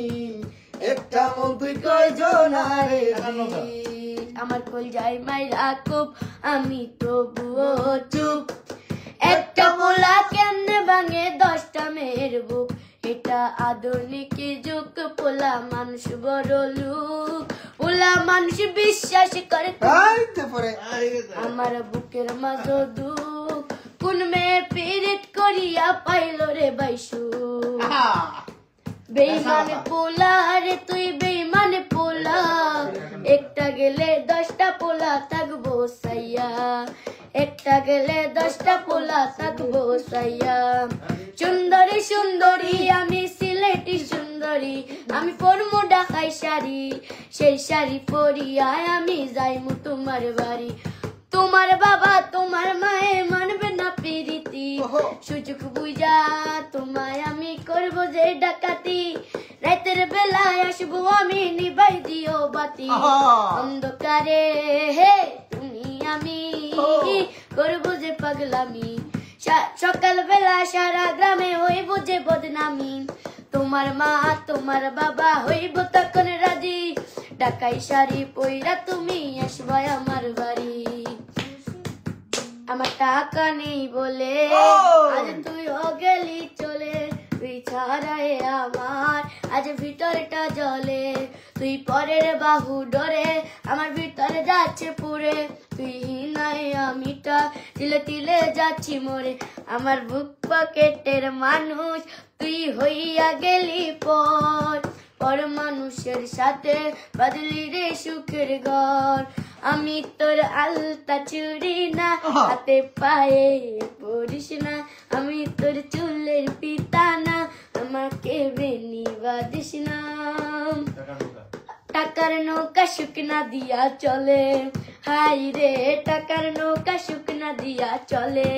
একটা মন তুই কয়জন রে দিস আমার কল যাই মাইরা খুব আমি তবুও চুপ একটা মোলা কেমনে ভাঙে 10টা মেয়ের বুক এটা আধুনিক যুগ পোলা মানুষ বড় লোক পোলা মানুষ বিশ্বাস করে আমার বুকের মাঝে দুঃখ কোন মেয়ে পীড়িত করিয়া পাইল রে বাইসু বেইমানে পোলা রে তুই বেইমানে পোলা একটা গেলে 10টা পোলা থাকবো সাইয়া একটা গেলে 10টা পোলা থাকবো সাইয়া সুন্দরী সুন্দরী আমি সিলেটি সুন্দরী আমি পরমু ঢাকাই শাড়ি সেই শাড়ি পরিয়া আমি যাইমু তোমার বাড়ি তোমার বাবা তোমার মায়ে মানবে না প্রীতি সুযোগ বুঝা তোমায় আমি করবো যে ডাকাতি রাতের বেলায় আসবো আমি, নিবাই দিও বাতি অন্ধকারে, হে তুমি আমি করবো যে পাগলামি, সকাল বেলা সারা গ্রামে হইব যে বদনামি, তোমার মা তোমার বাবা হইব তখন রাজি, ঢাকাই শাড়ি পইরা তুমি আসবা আমার বাড়ি, আমার টাকা নেই বলে আজ তুই গেলি চলে, তুই ছাড়াই আমার আজ ভিতরটা জ্বলে, তুই পরের বাহু ডরে আমার ভিতরে যাচ্ছে পুরে, তুই নাই আমিটা তিলে তিলে যাচ্ছি মরে, আমার বুক পকেটের মানুষ তুই হইয়া গেলি পর, পর মানুষের সাথে বাদলি রে সুখের ঘর, আমি তোর আলতা চুরি না, হাতে পায়ে পড়িস না, আমি তোর চুলের পিতা না, আমাকে বেনি বাদিস না, টাকার নৌকা শুকনা দিয়া চলে, হাই রে টাকার নৌকা শুকনা দিয়া চলে,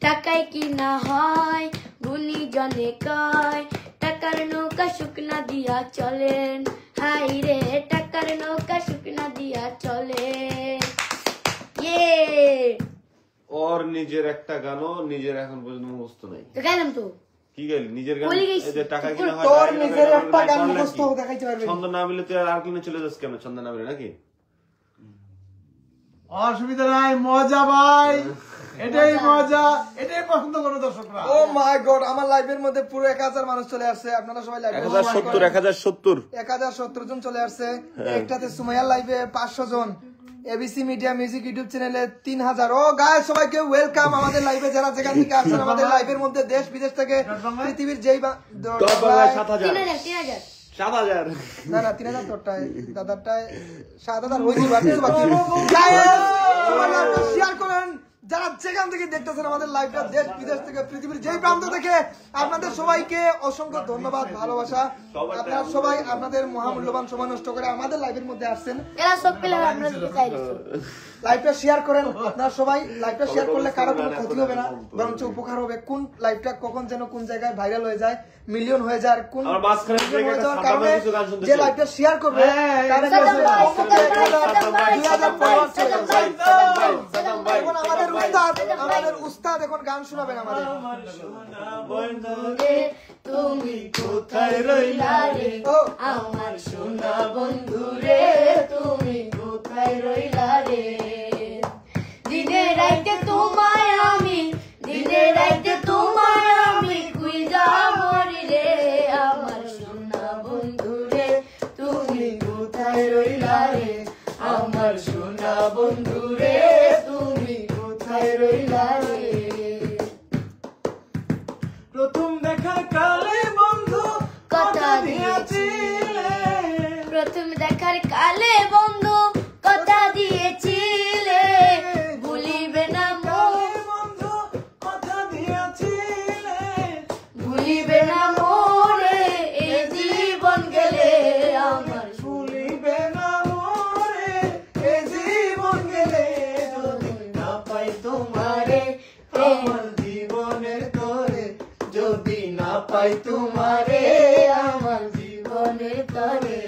টাকায় কি না হয় গুনি জনে কয়, টাকার নৌকা শুকনা দিয়া চলেন, হাই রে টাকার নৌকা শুকনা দিয়া চলে। ওর নিজের একটা গানও নিজের এখন পর্যন্ত মুখস্থ নাই। তো গেলাম তো কি গেলি নিজের গান? বলে গেছি। এই যে টাকা কিনা হয়, তোর নিজের একটা গান মুখস্থ দেখাইতে পারবি না। ছন্দ না মিলে তুই আর কিনে চলে যাস কেন? ছন্দ না মিলে নাকি? অসুবিধা নাই, মজা ভাই, এটাই মজা, এটাই পছন্দ করো দর্শকরা। ও মাই গড, আমার লাইভের মধ্যে পুরো 1000 মানুষ চলে আসছে। আপনারা সবাই লাইভে 1070 জন চলে আসছে। একটাতে সুমাইয়ার লাইভে 500 জন, এবিসি মিডিয়া মিউজিক ইউটিউব চ্যানেলে 3000। ও গাইস, সবাইকে ওয়েলকাম আমাদের লাইভে, যারা যেখান থেকে আসছেন আমাদের লাইভের মধ্যে, দেশ বিদেশ থেকে, পৃথিবীর যেই 7000 না না 3000 তোরটায়, দাদারটায় 7000 হয়েছে, বাকি বাকি। গাইস, সবাই লাইভটা শেয়ার করেন, যারা যেখান থেকে দেখতেছেন আমাদের লাইভটা, দেশ বিদেশ থেকে, পৃথিবীর যেই প্রান্ত থেকে, আপনাদের সবাইকে অসংখ্য ধন্যবাদ, ভালোবাসা। আপনারা সবাই আপনাদের মহামূল্যবান সময় নষ্ট করে আমাদের লাইভের মধ্যে আসছেন। এরা সব পেলে আমরা দিতে চাইছি। লাইভটা শেয়ার করেন, আপনারা সবাই লাইভটা শেয়ার করলে কারো কোনো ক্ষতি হবে না, বরঞ্চ উপকার হবে। কোন লাইভটা কখন যেন কোন জায়গায় ভাইরাল হয়ে যায়, মিলিয়ন হয়ে যায়, আর কোন হয়ে যাওয়ার কারণে যে লাইভটা শেয়ার করবে তার আমাদের উস্তাদ এখন গান শোনাবেন আমাদের। তুমি কোথায় রইলা রে, আমার সোনা বন্ধু রে, তুমি কোথায় রইলা রে, দিনে রাইতে তোমায় আমি, দিনে রাইতে তোমায় আমি খুঁজা মরি রে, আমার সোনা বন্ধু রে, তুমি কোথায় রইলা রে, আমার সোনা বন্ধু রে, তুমি কোথায় রইলা রে। প্রথম দেখার কালে বন্ধু কথা দিয়েছিলে, প্রথম দেখার কালে বন্ধু কথা দিয়েছিলে, ভুলিবে না বন্ধু কথা দিয়েছিলে, ভুলিবে না মোরে, এই জীবন গেলে আমার, ভুলিবে না মোরে, এই জীবন গেলে, যদি না পাই তোমারে আমার জীবনের তরে, যদি না পাই তোমারে আমার জীবনের তরে,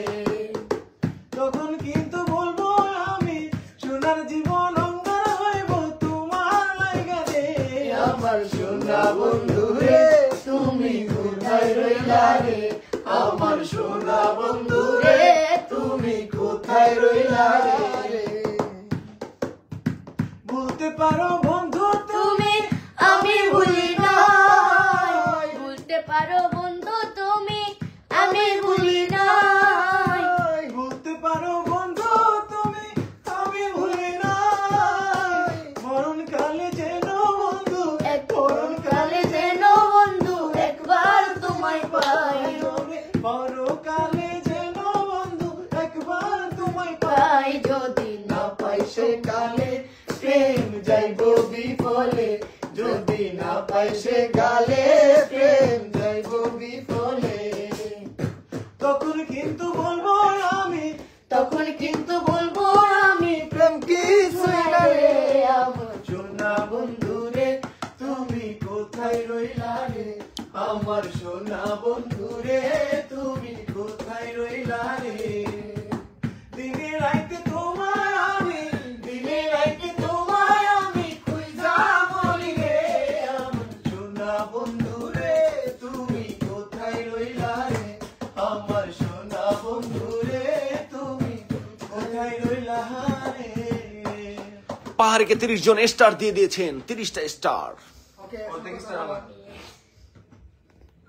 তখন কিন্তু বলবো আমি সোনার জীবন অঙ্গার হইব তোমার লাগা রে, আমার সোনা বন্ধু রে, তুমি কোথায় রইলা রে, আমার সোনা বন্ধু রে, তুমি কোথায় রইলা রে। বলতে পারো বন্ধু তুমি আমি ভুলি না, ভুলতে পারো বন্ধু তুমি আমি ভুলি না, বলতে পারো বন্ধু তুমি আমি ভুলি না, মরণ কালে যেন বন্ধু, মরণ কালে যেন বন্ধু একবার তোমায় পাই, পরকালে যেন বন্ধু একবার তোমায় পাই, যদি না পাই সে কালে প্রেম যাইব বিফলে, যদি না পাই সে কালে প্রেম যাইব বিফলে, তখন কিন্তু বলবো আমি, তখন কিন্তু বলবো আমি, প্রেম কিছুই না রে, আমার সোনা বন্ধু রে, তুমি কোথায় রইলা রে, আমার সোনা বন্ধু রে। পাহাড়িকে 30 জন স্টার দিয়ে দিয়েছেন, 30টা স্টার। ওকে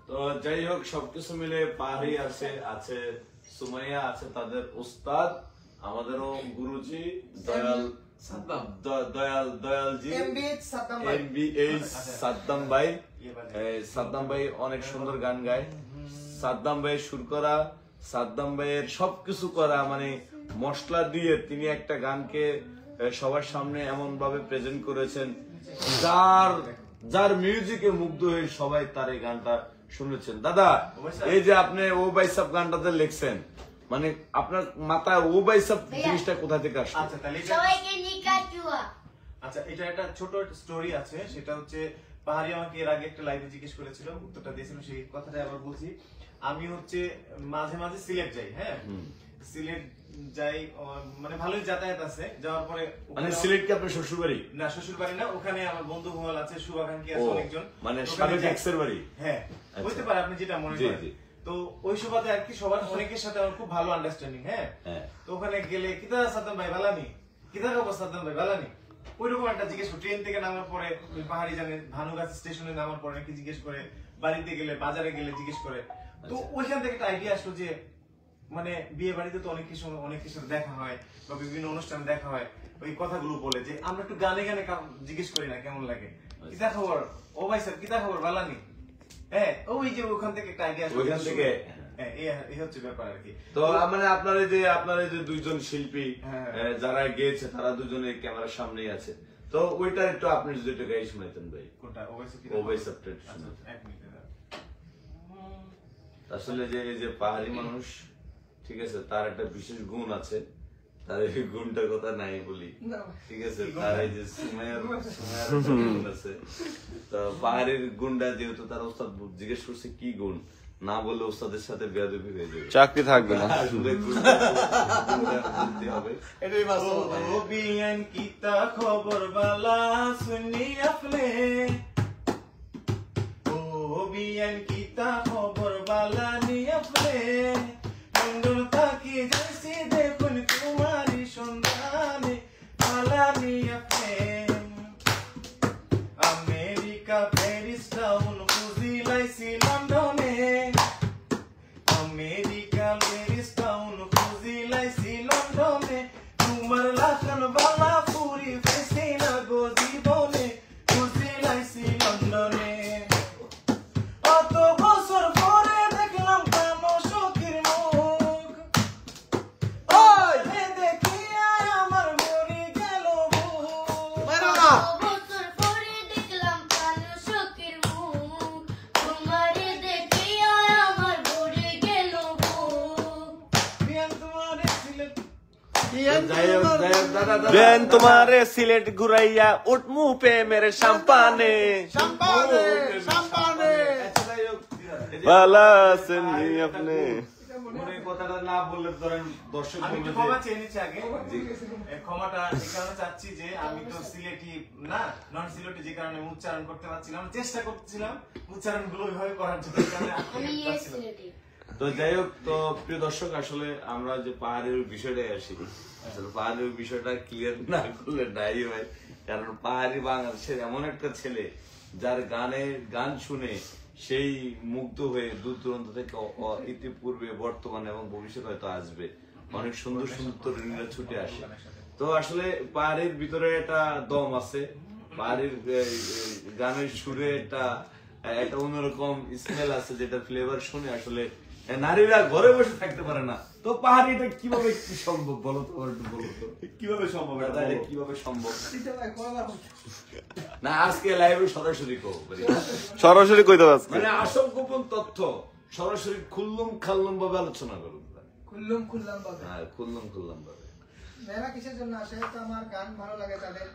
তো যাই হোক, সবকিছু মিলে পাহাড়ি আছে সুমাইয়া আছে, তাদের উস্তাদ, আমাদেরও গুরুজি দয়ালজি MBH সাদ্দাম ভাই। MBH সাদ্দাম ভাই। সাদ্দাম ভাই অনেক সুন্দর গান গায়। সাদ্দাম ভাই সুর করা, সাদ্দাম ভাইয়ের সবকিছু করা, মানে মশলা দিয়ে তিনি একটা গানকে সবার সামনে এমন ভাবে প্রেজেন্ট করেছেন, যার মিউজিকে মুগ্ধ হয়ে সবাই তার এই গানটা শুনেছেন। দাদা, এই যে আপনি ও বাইসাব গানটাতে লিখছেন, মানে আপনার মাথায় ও বাইসাব জিনিসটা কোথা থেকে আসছে? আচ্ছা তাহলে সবাইকে নিকাচুয়া। আচ্ছা, এটা একটা ছোট স্টোরি আছে, সেটা হচ্ছে পাহাড়ি আমাকে এর আগে একটা লাইভে জিজ্ঞেস করেছিল, উত্তরটা দিয়েছিলাম, সেই কথাটা আবার বলছি। আমি হচ্ছে মাঝে মাঝে সিলেট যাই, হ্যাঁ সিলেট যাই, মানে ভালোই যাতায়াত আছে। যাওয়ার পরে মানে সিলেট কি আপনার শ্বশুর বাড়ি? না, শ্বশুর বাড়ি না, ওখানে আমার বন্ধু মহল আছে, শুভাকাঙ্ক্ষী আছে অনেকজন, মানে ওখানে সাবেক যাই। এক্সের বাড়ি? হ্যাঁ, হইতে পারে, আপনি যেটা মনে করেন। তো ওই সুবাদে আর কি সবার অনেকের সাথে আমার খুব ভালো আন্ডারস্ট্যান্ডিং। হ্যাঁ, তো ওখানে গেলে কিতা সাদ্দাম ভাই ভালানি, কিতা খবর সাদ্দাম ভাই ভালানি, ওইরকম একটা জিজ্ঞেস করে। ট্রেন থেকে নামার পরে পাহাড়ি জানে, ভানুগাছ স্টেশনে নামার পরে নাকি জিজ্ঞেস করে, বাড়িতে গেলে, বাজারে গেলে জিজ্ঞেস করে। তো ওইখান থেকে একটা আইডিয়া আসলো যে মানে বিয়ে বাড়িতে তো অনেক কিছু সাথে দেখা হয় বা বিভিন্ন অনুষ্ঠানে দেখা হয়, ওই কথাগুলো বলে যে আমরা একটু গানে গানে জিজ্ঞেস করি না কেমন লাগে, কিতা খবর ও ভাই স্যার, কিতা খবর ভালানি। হ্যাঁ, ওই যে ওখান থেকে একটা আইডিয়া আসলো, ওইখান থেকে এই হচ্ছে ব্যাপার আর কি। তো মানে আপনার এই যে দুইজন শিল্পী যারা গেয়েছে, তারা দুজনে ক্যামেরার সামনেই আছে, তো ওইটা একটু আপনি যদি একটু গাই শুনাইতেন ভাই। কোনটা? এক মিনিট। আসলে যে এই যে পাহাড়ি মানুষ, ঠিক আছে, তার একটা বিশেষ গুণ আছে, তার এই গুণটার কথা নাই বলি, ঠিক আছে, তার এই যে সুমাইয়ার গুণ আছে। তো পাহাড়ির গুণটা যেহেতু তার ওস্তাদ জিজ্ঞেস করছে কি গুণ, না বললে ওস্তাদের সাথে বেয়াদবি হয়ে যাবে, চাকরি থাকবে না। আসলে বলতে হবে। এটাই ও বিয়ান কিতা খবর বালা শুনি আপনি, ও বিয়ান কিতা খবর বালা নি আপনি, লন্ডন থাকি যাইছি দেখুন তোমারই সন্ধানে, বালা নি আপনি। আমেরিকা প্যারিস টাউন বুঝিলাইছি লন্ডনে, আমেরিকা প্যারিস টাউন বুঝিলাইছি লন্ডনে, তোমার লাখান বালা পুরি ফেসি না গো জীবনে, বুঝিলাইছি লন্ডনে। অত বছর পরে দেখলাম কানো সখীর মুখ, দেখিয়া আমার মরি গেল বুক। বছর পরে দেখলাম কালো শোকের মুখ, তোমারে দেখিয়া আমার ভরে গেল বুক। বিয়ান তোমারে সিলেট যাই হোক দাদা, বেন তোমারে সিলেট ঘুরাইয়া উঠমু পে মেরে শাম্পানে, শাম্পানে শাম্পানে। আচ্ছা, যাই হোক, এই যে ভালো আছেন নি আপনি? মনে কথাটা না বললে ধরেন দর্শক আমি একটু বলবে ক্ষমা যে- চেয়ে নিচ্ছি আগে। এই ক্ষমাটা এই কারণে চাচ্ছি যে আমি তো সিলেটি না, নন সিলেটি, যে কারণে আমি উচ্চারণ করতে পারছিলাম, চেষ্টা করছিলাম উচ্চারণ গুলো ওইভাবে করার জন্য, এই কারণে আমি আটকে যাচ্ছিলাম। সিলেটি। তো যাই হোক, তো প্রিয় দর্শক, আসলে আমরা যে পাহাড়ের বিষয়টাই আসি, আসলে পাহাড়ের বিষয়টা ক্লিয়ার না করলে নাই হয়, কারণ পাহাড়ি বাংলাদেশের এমন একটা ছেলে যার গান শুনে সেই মুগ্ধ হয়ে দূর দূরান্ত থেকে ইতিপূর্বে, বর্তমানে এবং ভবিষ্যতে হয়তো আসবে, অনেক সুন্দর সুন্দর তরুণীরা ছুটে আসে। তো আসলে পাহাড়ের ভিতরে একটা দম আছে, পাহাড়ের গানের সুরে একটা অন্যরকম স্মেল আছে, যেটা ফ্লেভার শুনে আসলে নারীরা ঘরে বসে থাকতে পারে না। তো পাহাড়িটা কিভাবে কি সম্ভব বলো তো, একটু বলো তো কিভাবে সম্ভব, এটা কিভাবে সম্ভব? না, আজকে লাইভে সরাসরি সরাসরি কইতে পারছি। মানে আসল গোপন তথ্য সরাসরি খুল্লুম খাল্লুম ভাবে আলোচনা করুন। খুললাম ভাবে। হ্যাঁ, খুল্লুম ভাবে। মেয়েরা কিসের জন্য আসে? তো আমার গান ভালো লাগে তাদের,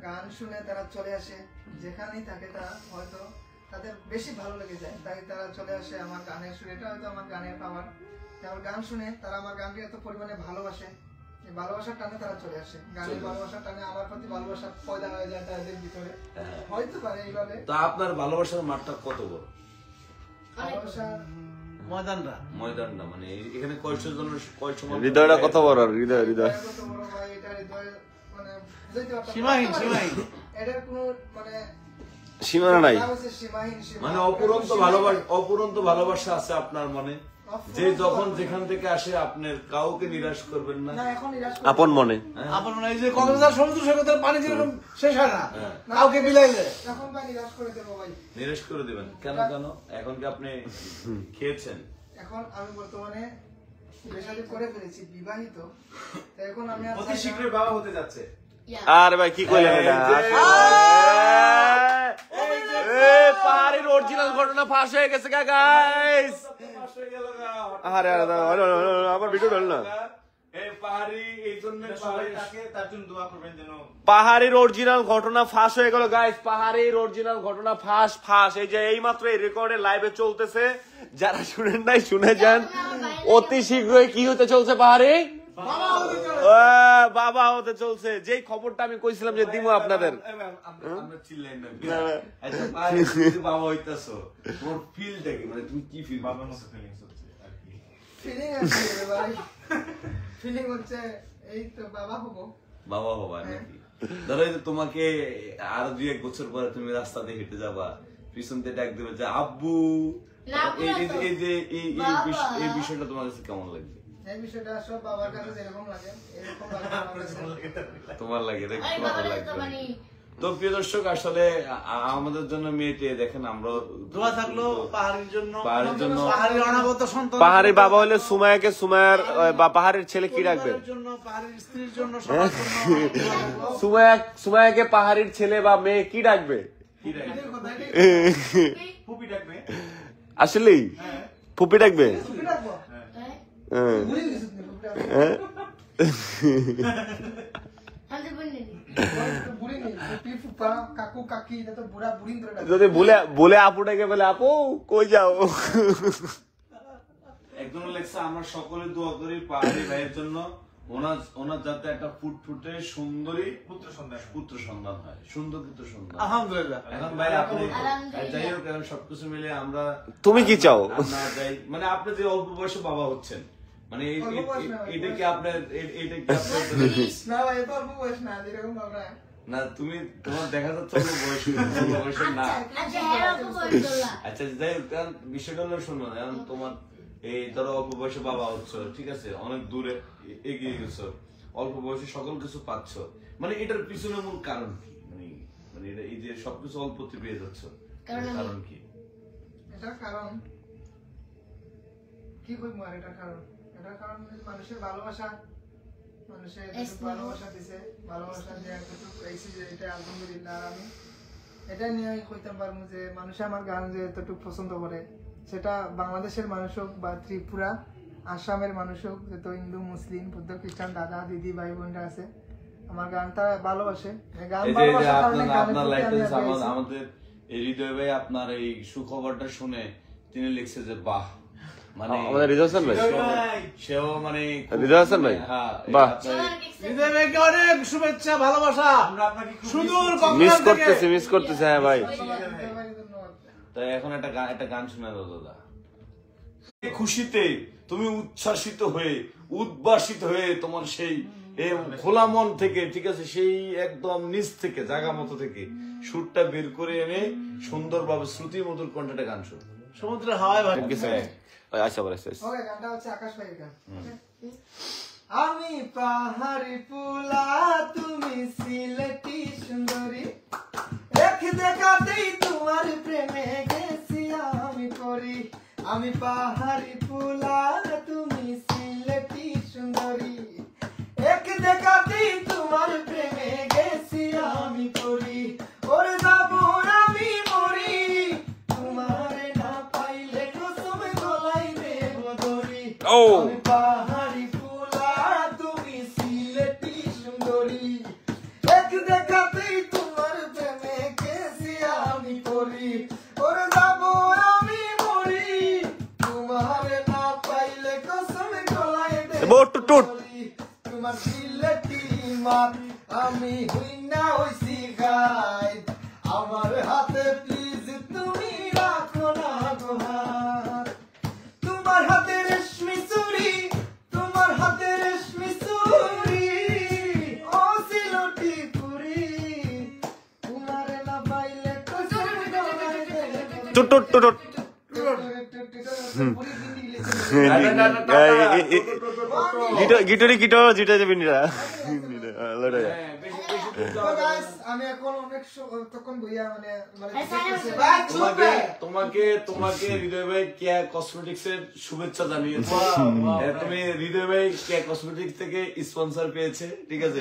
গান শুনে তারা চলে আসে, যেখানেই থাকে তারা হয়তো তাদের বেশি ভালো লেগে যায়, তাই তারা চলে আসে আমার গানের সুরে। এটা হয়তো আমার গানের পাওয়ার, আমার গান শুনে তারা আমার গানকে এত পরিমাণে ভালোবাসে, এই ভালোবাসার টানে তারা চলে আসে, গানের ভালোবাসার টানে আমার প্রতি ভালোবাসা পয়দা হয়ে যায় তাদের ভিতরে, হয়তো পারে এইভাবে। তা আপনার ভালোবাসার মাঠটা কত বড়? ভালোবাসা ময়দানটা মানে এখানে কয়শো জন, কয়শো হৃদয়টা কত বড়, হৃদয় কত বড় ভাই, এটা হৃদয় মানে বুঝতে পারতাম। সীমাহীন, বর্তমানে সীমাহীন। এটার কোনো মানে সীমানা নাই। নাম হচ্ছে সীমাহীন, সীমাহীন। মানে অপুরন্ত ভালোবাসা আছে আপনার মনে, যে যখন যেখান থেকে আসে আপনার কাউকে নিরাশ করবেন না। না, এখন নিরাশ আপন মনে। আপনার মানে এই যে কক্সবাজার সমুদ্র সৈকতের পানি যেরকম শেষ হয় না, কাউকে বিলাইলে এখন ভাই নিরাশ করে দেবো ভাই। নিরাশ করে দিবেন কেন? এখন কি আপনি খেয়েছেন? এখন আমি বর্তমানে বিয়ে করে ফেলেছি, বিবাহিত। তো এখন আমি আর অতি চাই না- শীঘ্রই বাবা হতে যাচ্ছে। আরে ভাই কি কইলেন এটা? পাহাড়ের অরিজিনাল ঘটনা ফাঁস হয়ে গেছে গাইস। আরে আমার ভিডিও ধরল না। সবাই তাকে তার জন্য দোয়া করবেন যেন পাহাড়ের অরিজিনাল ঘটনা ফাঁস হয়ে গেল গাইস। পাহাড়ের অরিজিনাল ঘটনা ফাঁস। এই যে এই মাত্র এই রেকর্ডে লাইভে চলতেছে, যারা শুনেন নাই শুনে যান। অতি শীঘ্রই কি হতে চলছে? পাহাড়ে বাবা হতে চলছে। যেই খবরটা আমি কইছিলাম যে দিব আপনাদের। আমরা চিল্লাই না। আচ্ছা, বাবা হইতাছো, তোমার ফিলটা কি? মানে তুমি কি ফিল? বাবার মতো ফিলিংস হচ্ছে আর কি। ফিলিং আছে রে ভাই, ফিলিং হচ্ছে এই তো বাবা হবো। বাবা হবা নাকি? ধরো এই যে তোমাকে আরো 2-1 বছর পরে তুমি রাস্তাতে হেঁটে যাবা, পিছন থেকে ডাক দেবে যে আব্বু। এই বিষয়টা তোমার কাছে কেমন লাগবে? এই বিষয়টা সব বাবার কাছে যেরকম লাগে এরকম লাগে আমার কাছে। তোমার লাগে নাকি? আমি তোমার বাবার লাগবে তো নাকি? মানে তো প্রিয় দর্শক, আসলে আমাদের জন্য মেয়েটে দেখেন, আমরা দোয়া থাকলো পাহাড়ির জন্য, পাহাড়ের জন্য। পাহাড়ির অনাগত সন্তান, পাহাড়ি বাবা হলে সুমায়াকে, সুমায়ার বা পাহাড়ের ছেলে কি রাখবে? পরিবারের জন্য, পাহাড়ির স্ত্রীর জন্য, সবার জন্য দোয়া থাকলো। সুমায়াকে পাহাড়ির ছেলে বা মেয়ে কি ডাকবে? কি রাখবে? ফুপি ডাকবে। আসলেই ফুপি ডাকবে? ফুপি ডাকবো? হ্যাঁ। ভুলে গেছি তুমি ফুপি ডাকবো। হ্যাঁ? আমাদের বোন নেই। বুড়ি নেই, ফুপি, ফুপা, কাকু, কাকি, এটা তো বুড়া বুড়ি ধরে ডাকবো। যদি বলে আপু ডাকে বলে আপু কই যাও? একদম লেখছে, আমরা সকলে দোয়া করি পাহাড়ি ভাইয়ের জন্য, ওনার যাতে একটা ফুটফুটে সুন্দরী পুত্র সন্তান। পুত্র সন্তান হয়, সুন্দর পুত্র সন্তান। আলহামদুলিল্লাহ। এখন ভাই আপনি আলহামদুলিল্লাহ। যাই হোক, এখন সবকিছু মিলে আমরা তুমি কি চাও? আমরা যাই, মানে আপনি যে অল্প বয়সে বাবা হচ্ছেন, মানে অল্প বয়স না, এটা কি আপনার এটা কি আপনার না ভাই, এত অল্প বয়স না, যেরকম আমরা। না, তোমার দেখা যাচ্ছে অল্প বয়সের না। আচ্ছা হ্যাঁ অল্প বয়স বললা। আচ্ছা যাই হোক, কারণ বিষয়টা হলো শুনো, এখন তোমার এই ধরো অল্প বয়সে বাবা হচ্ছ, ঠিক আছে, অনেক দূরে এগিয়ে গেছো, অল্প বয়সে সকল কিছু পাচ্ছ, মানে এটার পিছনে মূল কারণ কি? মানে এটা এই যে সবকিছু অল্পতে পেয়ে যাচ্ছ, কারণ কি? এটার কারণ কি কইবো আর, এটার কারণ মানুষের ভালোবাসা, মানুষের যেটুকু ভালোবাসা দিছে, ভালোবাসা দিয়ে এতটুকু পাইছি যে এটা আলহামদুলিল্লাহ। আর আমি এটা নিয়ে কইতে পারবো যে মানুষ আমার গান যে এতটুকু পছন্দ করে, সেটা বাংলাদেশের মানুষ হোক বা ত্রিপুরা, আসামের মানুষ হোক, যত হিন্দু, মুসলিম, বৌদ্ধ, খ্রিস্টান, দাদা, দিদি, ভাই বোনরা আছে, আমার গানটা ভালোবাসে। গান এই যে ভালোবাসার কারণে আপনার গানের প্রতি আমি লাইফে আগ্রহী। আমাদের এই হৃদয় ভাই আপনার এই সুখবরটা শুনে তিনি লিখছে যে বাহ, মানে আমাদের হৃদয় হাসান ভাই? সেও মানে হৃদয় হাসান ভাই? হ্যাঁ, বাহ। হৃদয় ভাইকে অনেক শুভেচ্ছা, ভালোবাসা। আমরা আপনাকে খুব সুদূর মিস কক্সবাজার থেকে করতেছি হ্যাঁ ভাই। তাই এখন একটা গান শোনা দাও দাদা। খুশিতে তুমি উচ্ছ্বাসিত হয়ে, উদ্ভাসিত হয়ে, তোমার সেই খোলা মন থেকে, ঠিক আছে, সেই একদম নিচ থেকে, জায়গা মতো থেকে সুরটা বের করে এনে সুন্দরভাবে শ্রুতি মধুর কণ্ঠে গান শোনো। সমুদ্রের হাওয়ায় ভাই। আচ্ছা বলে ওকে, গানটা হচ্ছে আকাশ ভাইয়ের গান। আমি পাহাড়ি পুলা, তুমি সিলেটি সুন্দরী, এক দেখাতেই তোমার প্রেমে গেছি আমি করি। আমি পাহাড়ি পুলা, তুমি সিলেটি সুন্দরী, এক দেখাতেই তোমার প্রেমে গেছি আমি করি। ওর যাবো আমি মরি, তোমার না পাইলে কসম গলায় দেব ধরি। আমি পাহাড়ি পুলা, তুমি সিলেটি সুন্দরী, এক দেখাতেই তোমার প্রেমে গেছি আমি করি। ওর যাবো আমি মরি, তোমার না পাইলে কসম গলায় দেব ধরি। তোমার সিলেটি মাত আমি হই না হইছি গাই, আমার হাতে প্লিজ তুমি রাখো না গো হাত। তোমার হাতে রেশমি চুড়ি, তোমার হাতে রেশমি চুড়ি, ও সিলটি টুট টুট টুট টুট। গিটরি কিটো জিটা যাবি নিরা লড়াই আমি এখন অনেক তখন বইয়া মানে তোমাকে হৃদয় ভাই কেয়া কসমেটিক্স এর শুভেচ্ছা জানিয়েছে। তুমি হৃদয় ভাই কেয়া কসমেটিক্স থেকে স্পন্সর পেয়েছে, ঠিক আছে,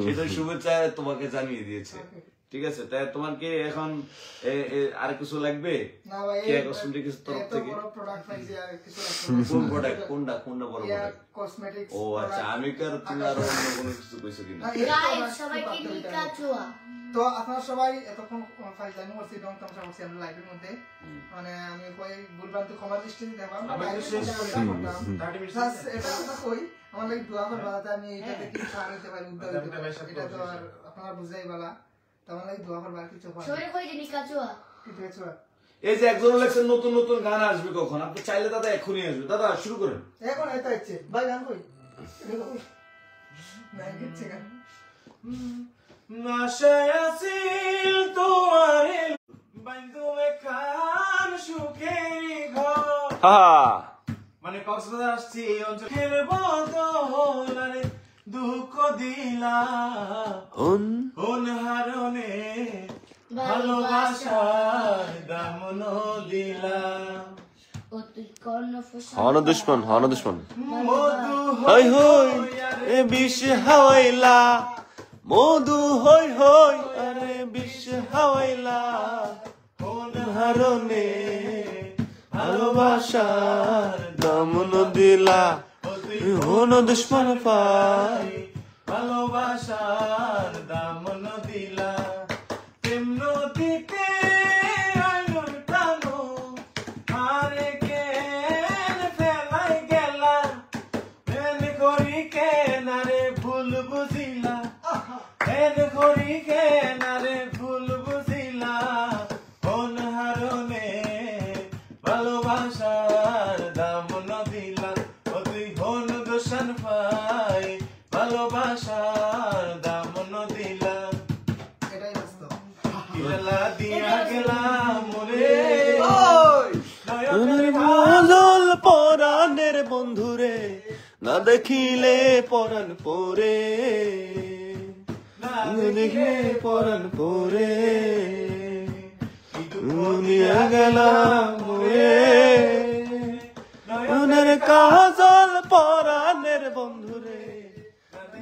সেটা শুভেচ্ছা তোমাকে জানিয়ে দিয়েছে, ঠিক আছে। তাই তোমার কি এখন আর কিছু লাগবে কেয়া কসমেটিক্স তরফ থেকে? কোন প্রোডাক্ট, কোনটা বড় প্রোডাক্ট? ও আচ্ছা, আমি কার তুমি আর অন্য কোনো কিছু কইছো কিনা? সবাইকে নিকাচুয়া। তো আপনারা সবাই এতক্ষণ ফাইজলামি করছি এবং তামসা করছি আমরা লাইভের মধ্যে, মানে আমি কই ভুলভ্রান্তি ক্ষমা দৃষ্টিতে দেখলাম। এটা কথা কই আমার লাগি দোয়া করবা যাতে আমি এটাতে কি সার হইতে পারি, উদ্যোগ হইতে পারি, এটা তো আর আপনারা বুঝাই বলা। তো আমার লাগি দোয়া করবা, আর কিছু হয় সবাই কই যে নিকাচুয়া কি দেখছো? এই যে একজন লেখছেন নতুন নতুন গান আসবে কখন? আপনি চাইলে দাদা এখনই আসবে। দাদা শুরু করেন। এখন এটা হচ্ছে ভাই গান কই নাই কিচ্ছে গান নাশায় আছিল তোমারে বান্ধবে খান সুখেরি ঘর। মানে কক্সবাজার আসছি এই অঞ্চলের বদলারে দুঃখ দিলা হারণে ভালোবাসার দামন দিলা। ও তুই কর্ণ ফুসা হন দুশ্মন হই হই এ বিষ হাওয়াইলা মধু হই হই আরে বিষ হাওয়াইলা হারণে ভালোবাসার দামন দিলা হন দুশ্মন পাই ভালোবাসার দামন দিলা। প্রেম নদীতে আইনুর টানো আরে কেন ফেলাই গেলা, এন করি কেন রে ভুল বুঝিলা, এন করি কেন রে ভুল বুঝিলা। হন হারণে ভালোবাসার দামন দিলা, ও তুই হন দোষণ পাই ভালোবাসার দামন দিলা। এটাই বাস্তব। গেলা দিয়া গেলাম রে মজল পরাণের বন্ধুরে না দেখিলে পরাণ পরে, দেখিলে পরাণ পরে দুনিয়া গেলাম রে মনের কাজল পরাণের বন্ধুরে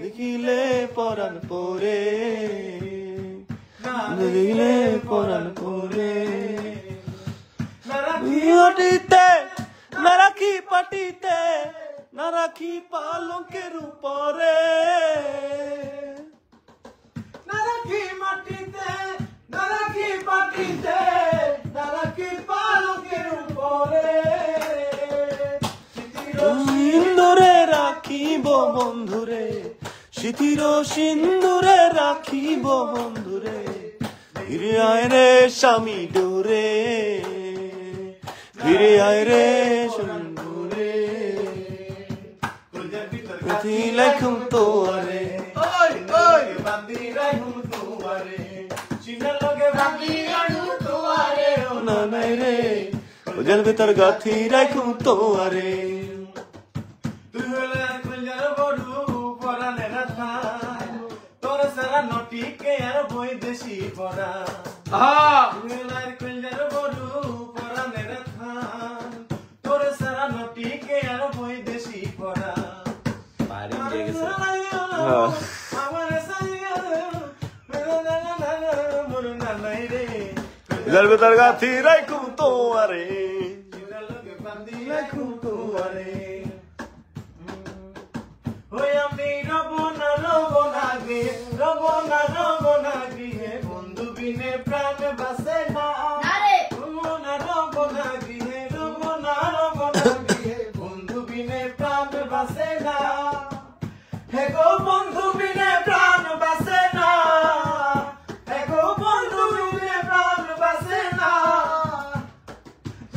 দেখিলে পরাণ পরে, দেখিলে পরাণ পরে। মাটিতে না রাখি পাটিতে না রাখি পালঙ্কের উপরে, না রাখি মাটিতে না রাখি পাটিতে না রাখি পালকের উপরে। সিন্দুরে রাখিব বন্ধুরে সিথির সিন্দুরে রাখিব বন্ধুরে, ফিরে আয় রে স্বামী ডোরে, ফিরে আয় রে স্বামী ডোরে, কথি লেখুম তোয়ারে বান্দি রাখুম তোমারে, সিনার লগে বান্দি রাখুম তোমারে। ও না নাই রে ওজার ভেতর গাথি রাখুম তোয়ারে। তুই হলে কইলার বড়ু পরানের থান, তোর সারা নটিকে আর বৈদেশি পড়া। তুই হলে কইলার বড়ু পরানের থান, তোর সারা নটিকে আর বৈদেশি পড়া। আমার সাইয়া মোর নানাই রে ওজার ভেতর গাথি রাখুম তোয়ারে, সিনার লগে বান্দি রাখুম তোমারে। ওই আমি রবনা গৃহে বন্ধু বিনে প্রাণ বাসে না। আরে রবনা গৃহে বন্ধু বিনে প্রাণ বাসে না। হে গো বন্ধু বিনে প্রাণ বাসে না, হে গো বন্ধু বিনে প্রাণ বাসে না।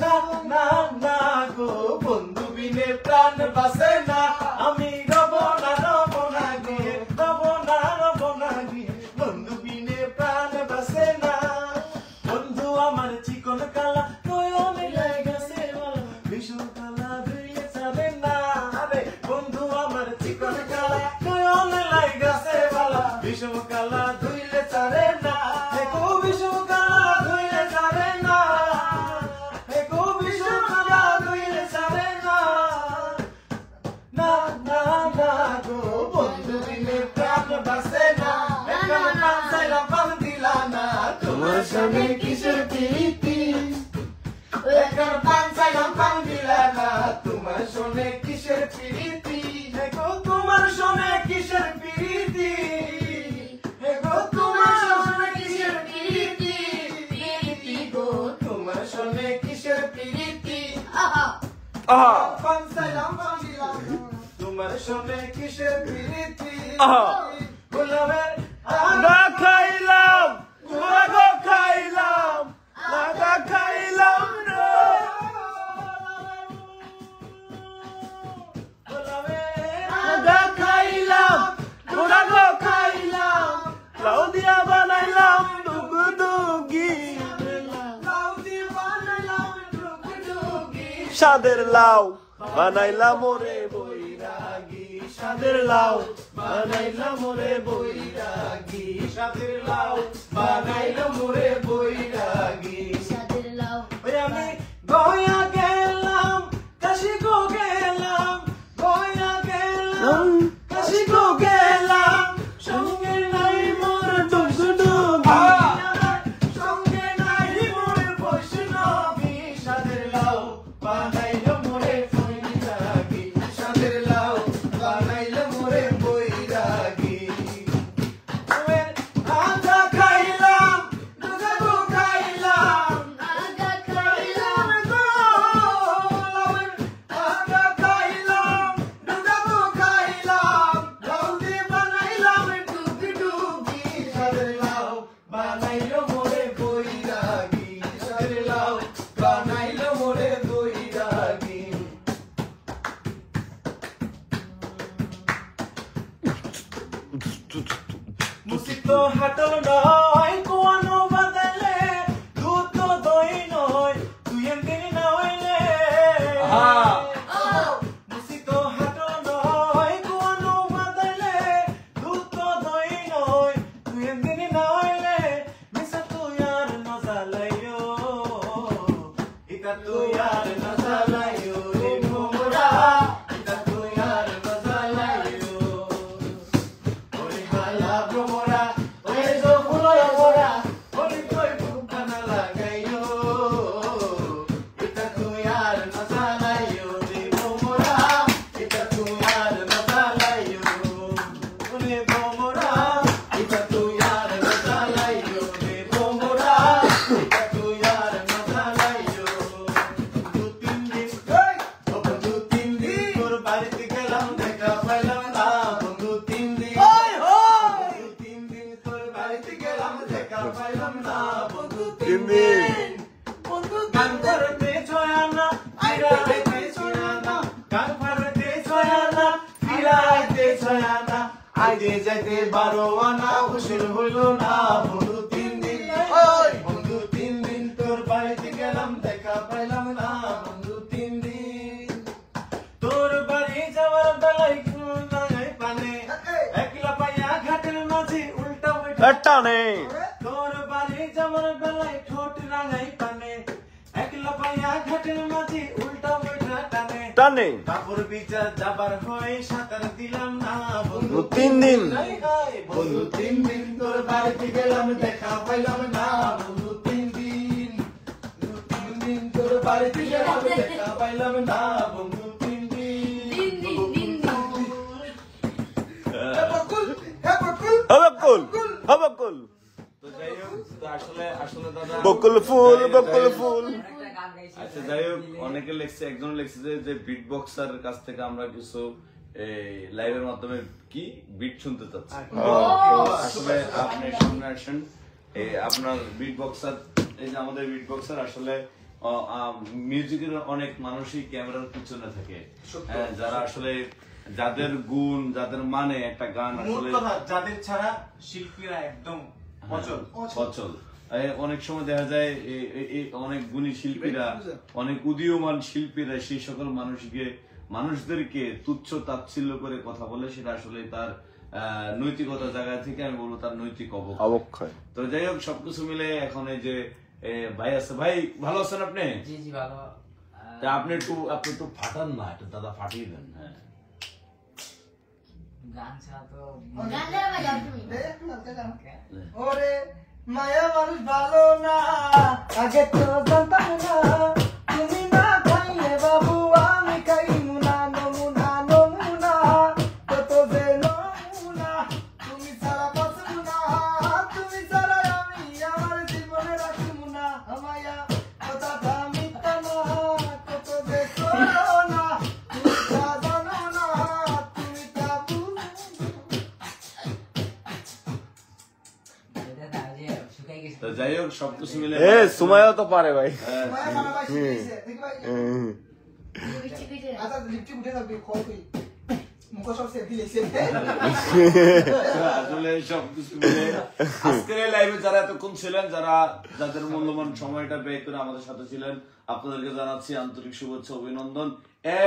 না না না গো বন্ধু বিনে প্রাণ বাসে না। আমি রবনা গৃহে বন্ধু বিনে প্রাণ বাসে না। বন্ধু আমার চিকন কালা বিষম কালা ধুইলে ছাড়ে না, গো বিষম কালা ধুইলে ছাড়ে না, গো বিষম কালা ধুইলে ছাড়ে না, না না না গো বন্ধু বিনে প্রাণ বাসে না, একবার প্রাণ চাইলাম প্রাণ দিলা না, তোমার সঙ্গে কিসের প্রীতি, একবার প্রাণ চাইলাম প্রাণ দিলা না, তোমার সঙ্গে কিসের প্রীতি, গো তোমার সঙ্গে কিসের প্রীতি, গো তোমার সঙ্গে কিসের প্রীতি, প্রীতি গো তোমার সঙ্গে কিসের প্রীতি, প্রাণ চাইলাম প্রাণ দিলা না, তোমার সঙ্গে কিসের প্রীতি, গোলামের না খাইলাম লাগা খাইলাম লাগা খাইলাম রে, লাগা খাইলাম লাগা খাইলাম, লাউ দিয়া বানাইলাম ডুগডুগি, সাদের লাউ বানাইলাম ওরে বৈরাগী, সাদের লাউ বানাইলাম ওরে বৈরাগী, সাদের লাউ বানাইলাম মোরে বৈরাগী, সাদের লাউ ওই আমি গয়া গেলাম কাশি গো গেলাম, গয়া গেলাম কাশি গো গেলাম, সঙ্গে নাই মোর ডুগডুগি, সঙ্গে নাই মোর বৈষ্ণবী, সাদের লাউ বানাইলাম মোরে বৈরাগী, সাদের লাউ বানাইলাম মোরে বৈরাগী, আধা খাইলাম দুধা গো খাইলাম, আগা খাইলাম আধা খাইলাম দুধা গো খাইলাম, লাউ দিয়ে বানাইলাম ডুগডুগি, সাদের লাউ বানাইলো মোরে বৈরাগী, সাদের লাউ বানাইলো মোরে বৈরাগী, মুসিত হাটল নয় কোয়ানো বাদলে, দুধ তো দই নয় তুই একদিন না হইলে, মুসিত হাটল নয় কোয়ানো বাদলে, দুধ তো দই নয় তুই একদিন না হইলে, মিশা তুই আর মজা লাইও, এটা তুই আর মজা লাইও রে মোরা, এটা তুই আর মজা লাইও, ওরে হালা ভ্রমরা ওরে জো ফুলরা ভরা, ওরে কই ফুকানা লাগাইও, এটা তুই আর মজা লাইও রে ভ্রমরা, এটা তুই আর মজা লাইও, ওরে ভ্রমরা এটা তুই আর মজা লাইও রে ভ্রমরা, এটা তুই আর মজা লাইও, দু তিন দিন বন্ধু তিন দিন তোর বাড়িতে গেলাম দেখা পাইলাম না, বন্ধু তিন দিন বন্ধু তিন দিন তোর বাড়িতে গেলাম দেখা পাইলাম না, বন্ধু তিন দিন, বন্ধু গান করতে ছয়ানা ফিরাইতে ছয়ানা, গান করতে ছয়ানা ফিরাইতে ছয়ানা, আইতে যাইতে 12 আনা উসুল হইল না, বন্ধু তিন দিন, বন্ধু তিন দিন তোর বাড়িতে গেলাম দেখা পাইলাম না, বন্ধু তিন দিন, তোর বাড়ি যাওয়ার বেলায় কোন নাই পানে, একলা পাইয়া ঘাটের মাঝে উল্টা বৈঠা টানে তোর বাড়ি যাওয়ার বেলায় ঠোঁট রাঙাই পানে, একলা পাইয়া ঘাটের মাঝে উল্টা বৈঠা টানে, টানে কাপড় বিচার যাবার হয় সাঁতার দিলাম না, বন্ধু তিন দিন বন্ধু তিন দিন তোর বাড়িতে গেলাম দেখা পাইলাম না, বন্ধু তিন দিন, বন্ধু তিন দিন তোর বাড়িতে গেলাম দেখা পাইলাম না, বন্ধু তিন দিন, দিন দিন দিন দিন হবকুল হবকুল তো যাই হোক, তো আসলে দাদা বকুল ফুল বকুল ফুল, একটা গান গাইছি। আচ্ছা যাই হোক, অনেকে লিখছে, একজন লিখছে যে বিট বক্সার কাছ থেকে আমরা কিছু লাইভের মাধ্যমে কি বিট শুনতে চাচ্ছি, আসলে আপনি সামনে আসেন, আপনার বিট বক্সার, এই যে আমাদের বিট বক্সার আসলে মিউজিকের অনেক মানুষই ক্যামেরার পিছনে থাকে, যারা আসলে যাদের গুণ যাদের মানে একটা গান আসলে যাদের ছাড়া শিল্পীরা একদম অচল অচল, অনেক সময় দেখা যায় অনেক গুণী শিল্পীরা, অনেক উদীয়মান শিল্পীরা সেই সকল মানুষদেরকে তুচ্ছ তাচ্ছিল্য করে কথা বলে, সেটা আসলে তার নৈতিকতা জায়গা থেকে আমি বলবো তার নৈতিক অবক্ষয়। তো যাই হোক সবকিছু মিলে এখন এই যে ভাই আছে, ভাই ভালো আছেন আপনি? জি জি ভালো। তা আপনি একটু ফাটান না, একটু দাদা ফাটিয়ে দেন। হ্যাঁ গান ছাড়া তো গান দেওয়া বাজাও তুমি। ওরে মায়া মানুষ ভালো না, আগে তো জানতাম না, তুমি না খাইলে বাবু আমি খাইমু না, নমুনা নমুনা কত যে নমুনা, তুমি ছাড়া বাঁচবো না, তুমি ছাড়া আমি আমার জীবনে রাখবো না, মায়া কথাটা মিথ্যা না, কত যে করো না, তুমি তা জানো না, তুমি তা বুঝো না। এটা যে শুকাই গেছে। তো যাই হোক সবকিছু মিলে সুমাইয়া তো পারে ভাই। মায়া মারা ভাই শিখেছে, দেখি ভাই বৃষ্টি পিঠে। আচ্ছা লিপটি উঠে যাবে কল কই মুখ সব সেট দিলেছে আসলে সবকিছু মিলে আজকের এই লাইভে যারা এতক্ষণ ছিলেন, যাদের মূল্যবান সময়টা ব্যয় করে আমাদের সাথে ছিলেন, আপনাদেরকে জানাচ্ছি আন্তরিক শুভেচ্ছা অভিনন্দন।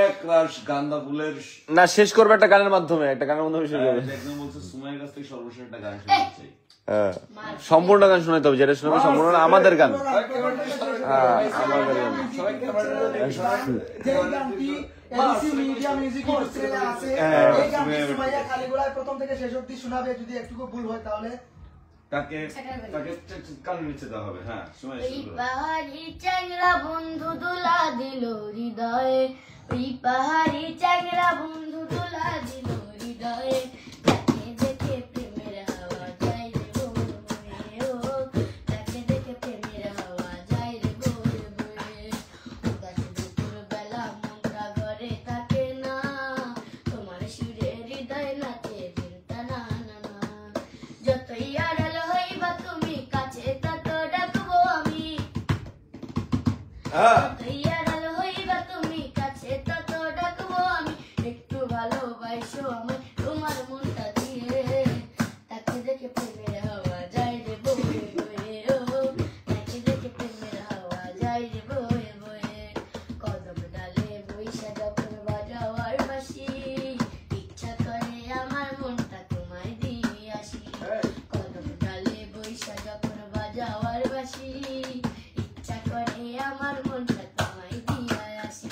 এক রাশ গান্দা ফুলের না, শেষ করবে একটা গানের মাধ্যমে, একটা গানের মাধ্যমে শেষ করবে। একদম বলছে সুমাইয়ের কাছ থেকে সর্বশেষ একটা গান শুনতে চাই। হ্যাঁ, সম্পূর্ণ গান শোনাতে হবে, যেটা শোনাবে সম্পূর্ণ না, আমাদের গান। হ্যাঁ, আমাদের গান। যে গানটি এলসি মিডিয়া মিউজিক ইন্ডাস্ট্রিতে আছে, এই গানটি সুমাইয়া খালিগোলায় প্রথম থেকে শেষ অবধি শোনাবে, যদি একটুকু ভুল হয় তাহলে তাকে কানে নিচে দেওয়া হবে। হ্যাঁ সুমাইয়া ওই শুরু করো। পাহাড়ি চ্যাংরা বন্ধু দোলা দিল হৃদয়ে, ওই পাহাড়ি চ্যাংরা বন্ধু দোলা দিল হৃদয়ে, তাকে দেখে প্রেমের হাওয়া যায় রে বয়ে বয়ে, ও তাকে দেখে প্রেমের হাওয়া যায় রে বয়ে বয়ে, উদাস দুপুর বেলা মনটা ঘরে থাকে না, তোমার সুরে হৃদয় নাচে দিনটা না না না, যতই আড়াল হইবা তুমি কাছে তত ডাকবো আমি, যতই আড়াল হইবা তুমি কাছে তত ডাকবো আমি, একটু ভালোবাসো আমায় তোমার মনটা দিয়ে, তাকে দেখে প্রেমের হাওয়া যায় রে বয়ে বয়ে, ও তাকে দেখে প্রেমের হাওয়া যায় রে বয়ে বয়ে, কদম ডালে বইসা যখন বাজাওয়ার বাঁশি, ইচ্ছা করে আমার মনটা তোমায় দিয়ে আসি, কদম ডালে বইসা যখন বাজাওয়ার বাঁশি, ইচ্ছা করে আমার মনটা তোমায় দিয়ে আসি,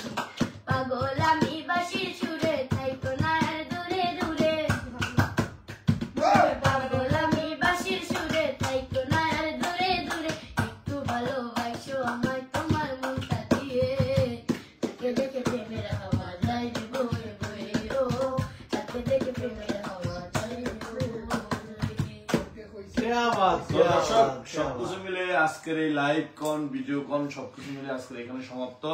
পাগল আমি বাঁশির সুরে থাইকো না আর দূরে দূরে, পাগল আমি বাঁশির সুরে থাইকো না আর দূরে দূরে, একটু ভালোবাসো আমায় তোমার মনটা দিয়ে, তাকে দেখে প্রেমের হাওয়া যায় রে বয়ে বয়ে, ও তাকে দেখে প্রেমের হাওয়া যায় রে বয়ে বয়ে। তো দর্শক সবকিছু মিলে আজকের এই লাইভ কন ভিডিও কন সবকিছু মিলে আজকের এখানে সমাপ্ত।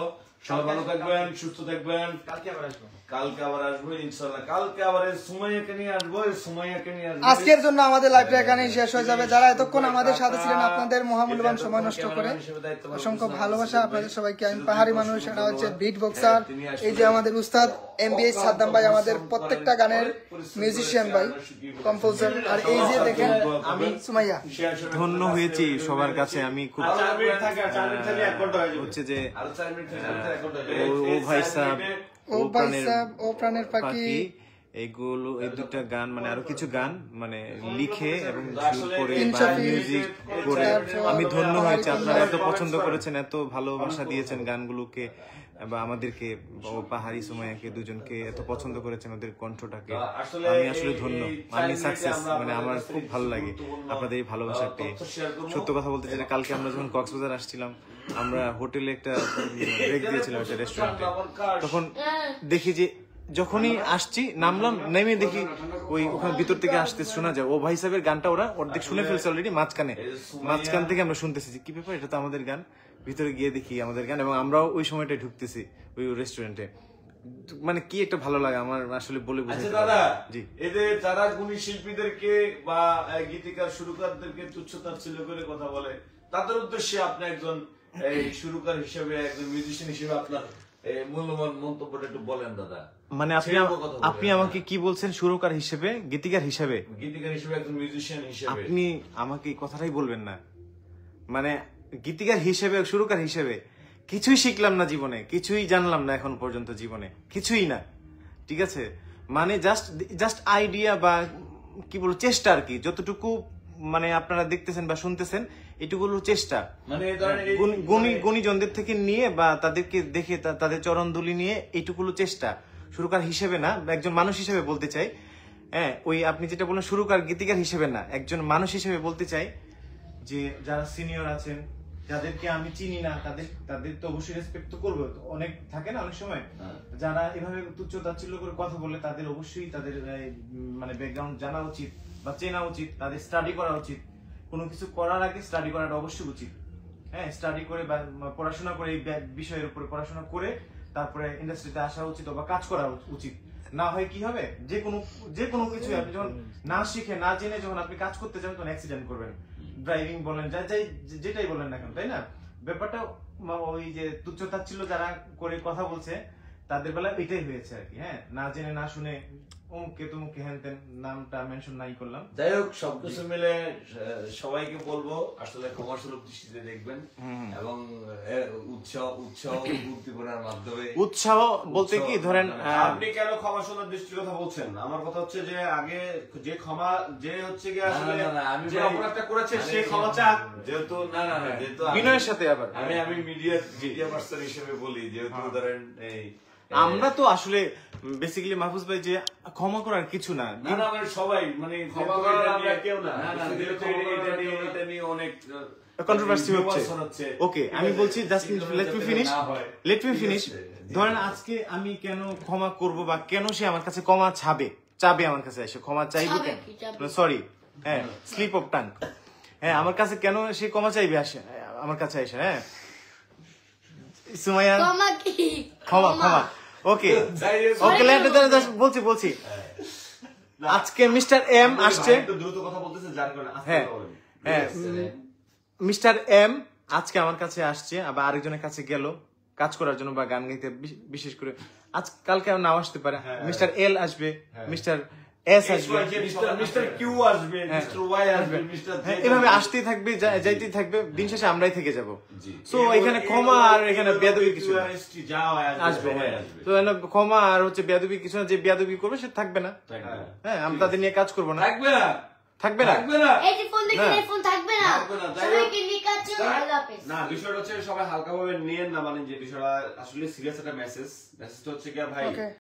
সবাই ভালো থাকবেন, সুস্থ থাকবেন। কালকে আবার আসবো। কালকে আবার আসবো ইনশাল্লাহ। কালকে আবার এই সুমাইয়াকে নিয়ে আসবো, এই সুমাইয়াকে নিয়ে আসবো। আজকের জন্য আমাদের লাইভটা এখানেই শেষ হয়ে যাবে। যারা এতক্ষণ আমাদের সাথে ছিলেন, আপনাদের মহামূল্যবান সময় নষ্ট করে অসংখ্য ভালোবাসা আপনাদের সবাইকে। আমি পাহাড়ি মানুষ, এটা হচ্ছে বিট বক্সার। এই যে আমাদের উস্তাদ এমবিএস সাদ্দাম ভাই, আমাদের প্রত্যেকটা গানের মিউজিশিয়ান ভাই, কম্পোজার। আর এই যে দেখেন আমি সুমাইয়া, ধন্য হয়েছি সবার কাছে। আমি খুব হচ্ছে যে ও ভাই সাহেব, ও ভাই সাহেব, ও প্রাণের পাখি, এইগুলো এই দুটা গান মানে আরো কিছু গান মানে লিখে এবং সুর করে বা ইনশাফি, মিউজিক করে তারপর আমি ধন্য হয়েছি। আপনারা এত পাহাড়ি পছন্দ করেছেন, এত ভালোবাসা দিয়েছেন গানগুলোকে বা আমাদেরকে, ও পাহাড়ি সুমাইয়াকে দুজনকে এত পছন্দ করেছেন, ওদের কণ্ঠটাকে। আমি আসলে ধন্য, আমি সাকসেস, মানে আমার খুব ভালো লাগে আপনাদের এই ভালোবাসা পেয়ে। সত্য কথা বলতে চাই, কালকে আমরা যখন কক্সবাজার আসছিলাম, আমরা হোটেলে একটা ব্রেক দিয়েছিলাম একটা রেস্টুরেন্টে, তখন দেখি যে যখনই আসছি নামলাম, নেমে দেখি ওই ওখানে ভিতর থেকে আসতে শোনা যায় ও ভাই সাহেবের গানটা ওরা অর্ধেক শুনে ফেলছে অলরেডি, মাঝখান থেকে আমরা শুনতেছি যে কি ব্যাপার, এটা তো আমাদের গান। ভিতরে গিয়ে দেখি আমাদের গান, এবং আমরাও ওই সময়টায় ঢুকতেছি ওই রেস্টুরেন্টে। মানে কি একটা ভালো লাগে আমার, আসলে বলে আচ্ছা বুঝাতে দাদা, জি। এদের যারা গুণী শিল্পীদেরকে বা গীতিকার সুরকারদেরকে তুচ্ছতাচ্ছিল্য করে কথা বলে, তাদের উদ্দেশ্যে আপনি একজন এই সুরকার হিসেবে, একজন মিউজিশিয়ান হিসেবে আপনার মূল্যবান মন্তব্যটা একটু বলেন দাদা। মানে আপনি আমাকে কি বলছেন, সুরকার হিসেবে, গীতিকার হিসেবে? গীতিকার হিসেবে, একজন মিউজিশিয়ান হিসেবে আপনি আমাকে এই কথাটাই বলবেন না। মানে গীতিকার হিসেবে, সুরকার হিসেবে কিছুই শিখলাম না জীবনে, কিছুই জানলাম না এখন পর্যন্ত জীবনে, কিছুই না। ঠিক আছে, মানে জাস্ট আইডিয়া বা কি বলবো চেষ্টা আর কি, যতটুকু মানে আপনারা দেখতেছেন বা শুনতেছেন এটুকু হলো চেষ্টা। মানে ধরেন এই- গুণীজনদের থেকে নিয়ে বা তাদেরকে দেখে তাদের চরণ ধুলি নিয়ে এইটুকু হলো চেষ্টা, সুরকার হিসেবে না, একজন মানুষ হিসেবে বলতে চাই। হ্যাঁ, ওই আপনি যেটা বললেন সুরকার গীতিকার হিসেবে না, একজন মানুষ হিসেবে বলতে চাই যে যারা সিনিয়র আছেন, যাদেরকে আমি চিনি না, তাদের তো অবশ্যই রেসপেক্ট তো করবো। অনেক থাকে না অনেক সময় যারা এভাবে তুচ্ছ তাচ্ছিল্য করে কথা বলে, তাদের অবশ্যই তাদের মানে ব্যাকগ্রাউন্ড জানা উচিত বা চেনা উচিত, তাদের স্টাডি করা উচিত। কোনো কিছু করার আগে স্টাডি করাটা অবশ্যই উচিত। হ্যাঁ, স্টাডি করে বা পড়াশোনা করে এই বিষয়ের উপরে পড়াশোনা করে তারপরে ইন্ডাস্ট্রিতে আসা উচিত বা কাজ করা উচিত। না হয় কি হবে, যে কোনো কিছু আপনি যখন না শিখে না জেনে যখন আপনি কাজ করতে যাবেন তখন অ্যাক্সিডেন্ট করবেন। ড্রাইভিং বলেন, যেটাই বলেন না কেন, তাই না? ব্যাপারটা ওই যে তুচ্ছ তাচ্ছিল্য যারা করে কথা বলছে তাদের বেলায় এটাই হয়েছে আর কি। হ্যাঁ, না জেনে না শুনে অমুককে তমুককে হ্যান তেন, নামটা মেনশন নাই করলাম। যাই হোক, সবকিছু মিলে সবাইকে বলবো আসলে ক্ষমাসুলভ দৃষ্টিতে দেখবেন এবং উৎসাহ উদ্দীপনার মাধ্যমে। উৎসাহ বলতে কি ধরেন, আপনি কেন ক্ষমা সুন্দর দৃষ্টির কথা বলছেন? আমার কথা হচ্ছে যে আগে যে ক্ষমা, যে হচ্ছে কি আসলে আমি যে অপরাধটা করেছে সে ক্ষমা চাক, যেহেতু যেহেতু বিনয়ের সাথে আবার আমি মিডিয়া পার্সন হিসেবে বলি, যেহেতু ধরেন এই আমরা তো আসলে বেসিক্যালি মাহফুজ ভাই যে ক্ষমা করার কিছু না, না মানে সবাই মানে ক্ষমা করার আমরা কেউ না। এটা নিয়ে অনেক কন্ট্রোভার্সি হচ্ছে। ওকে, আমি বলছি জাস্ট লেট মি ফিনিশ। ধরেন আজকে আমি কেন ক্ষমা করব বা কেন সে আমার কাছে ক্ষমা চাবে আমার কাছে এসে ক্ষমা চাইবো কেন? সরি, হ্যাঁ, স্লিপ অফ টাং। হ্যাঁ, আমার কাছে কেন সে ক্ষমা চাইবে আসে আমার কাছে এসে? হ্যাঁ, সুমাইয়া ক্ষমা কি? ক্ষমা ওকে বলছি আজকে মিস্টার এম আসছে, একটু দ্রুত কথা বলতেছে যার কারণে হ্যাঁ হ্যাঁ, মিস্টার এম আজকে আমার কাছে আসছে, আবার আরেকজনের কাছে গেল কাজ করার জন্য বা গান গাইতে, বিশেষ করে আজ কালকে নাও আসতে পারে। মিস্টার এল আসবে, মিস্টার এস আসবে, মিস্টার কিউ আসবে, মিস্টার ওয়াই আসবে, মিস্টার এভাবে আসতেই থাকবে, যাইতেই থাকবে, দিন শেষে আমরাই থেকে যাব। সো এখানে ক্ষমা আর এখানে বেয়াদবি কিছু আসবে। তো ক্ষমা আর হচ্ছে বেয়াদবি কিছু না, যে বেয়াদবি করবে সে থাকবে না। হ্যাঁ, আমরা তাদের নিয়ে কাজ করবো না, থাকবে না। এই যে ফোন দেখি, এই ফোন থাকবে না, সবাইকে নিয়ে কাজ করো। আল্লাহ হাফেজ। না, বিষয়টা হচ্ছে সবাই হালকা ভাবে নিয়েন না, মানে যে বিষয়টা আসলে সিরিয়াস একটা মেসেজটা হচ্ছে কি ভাই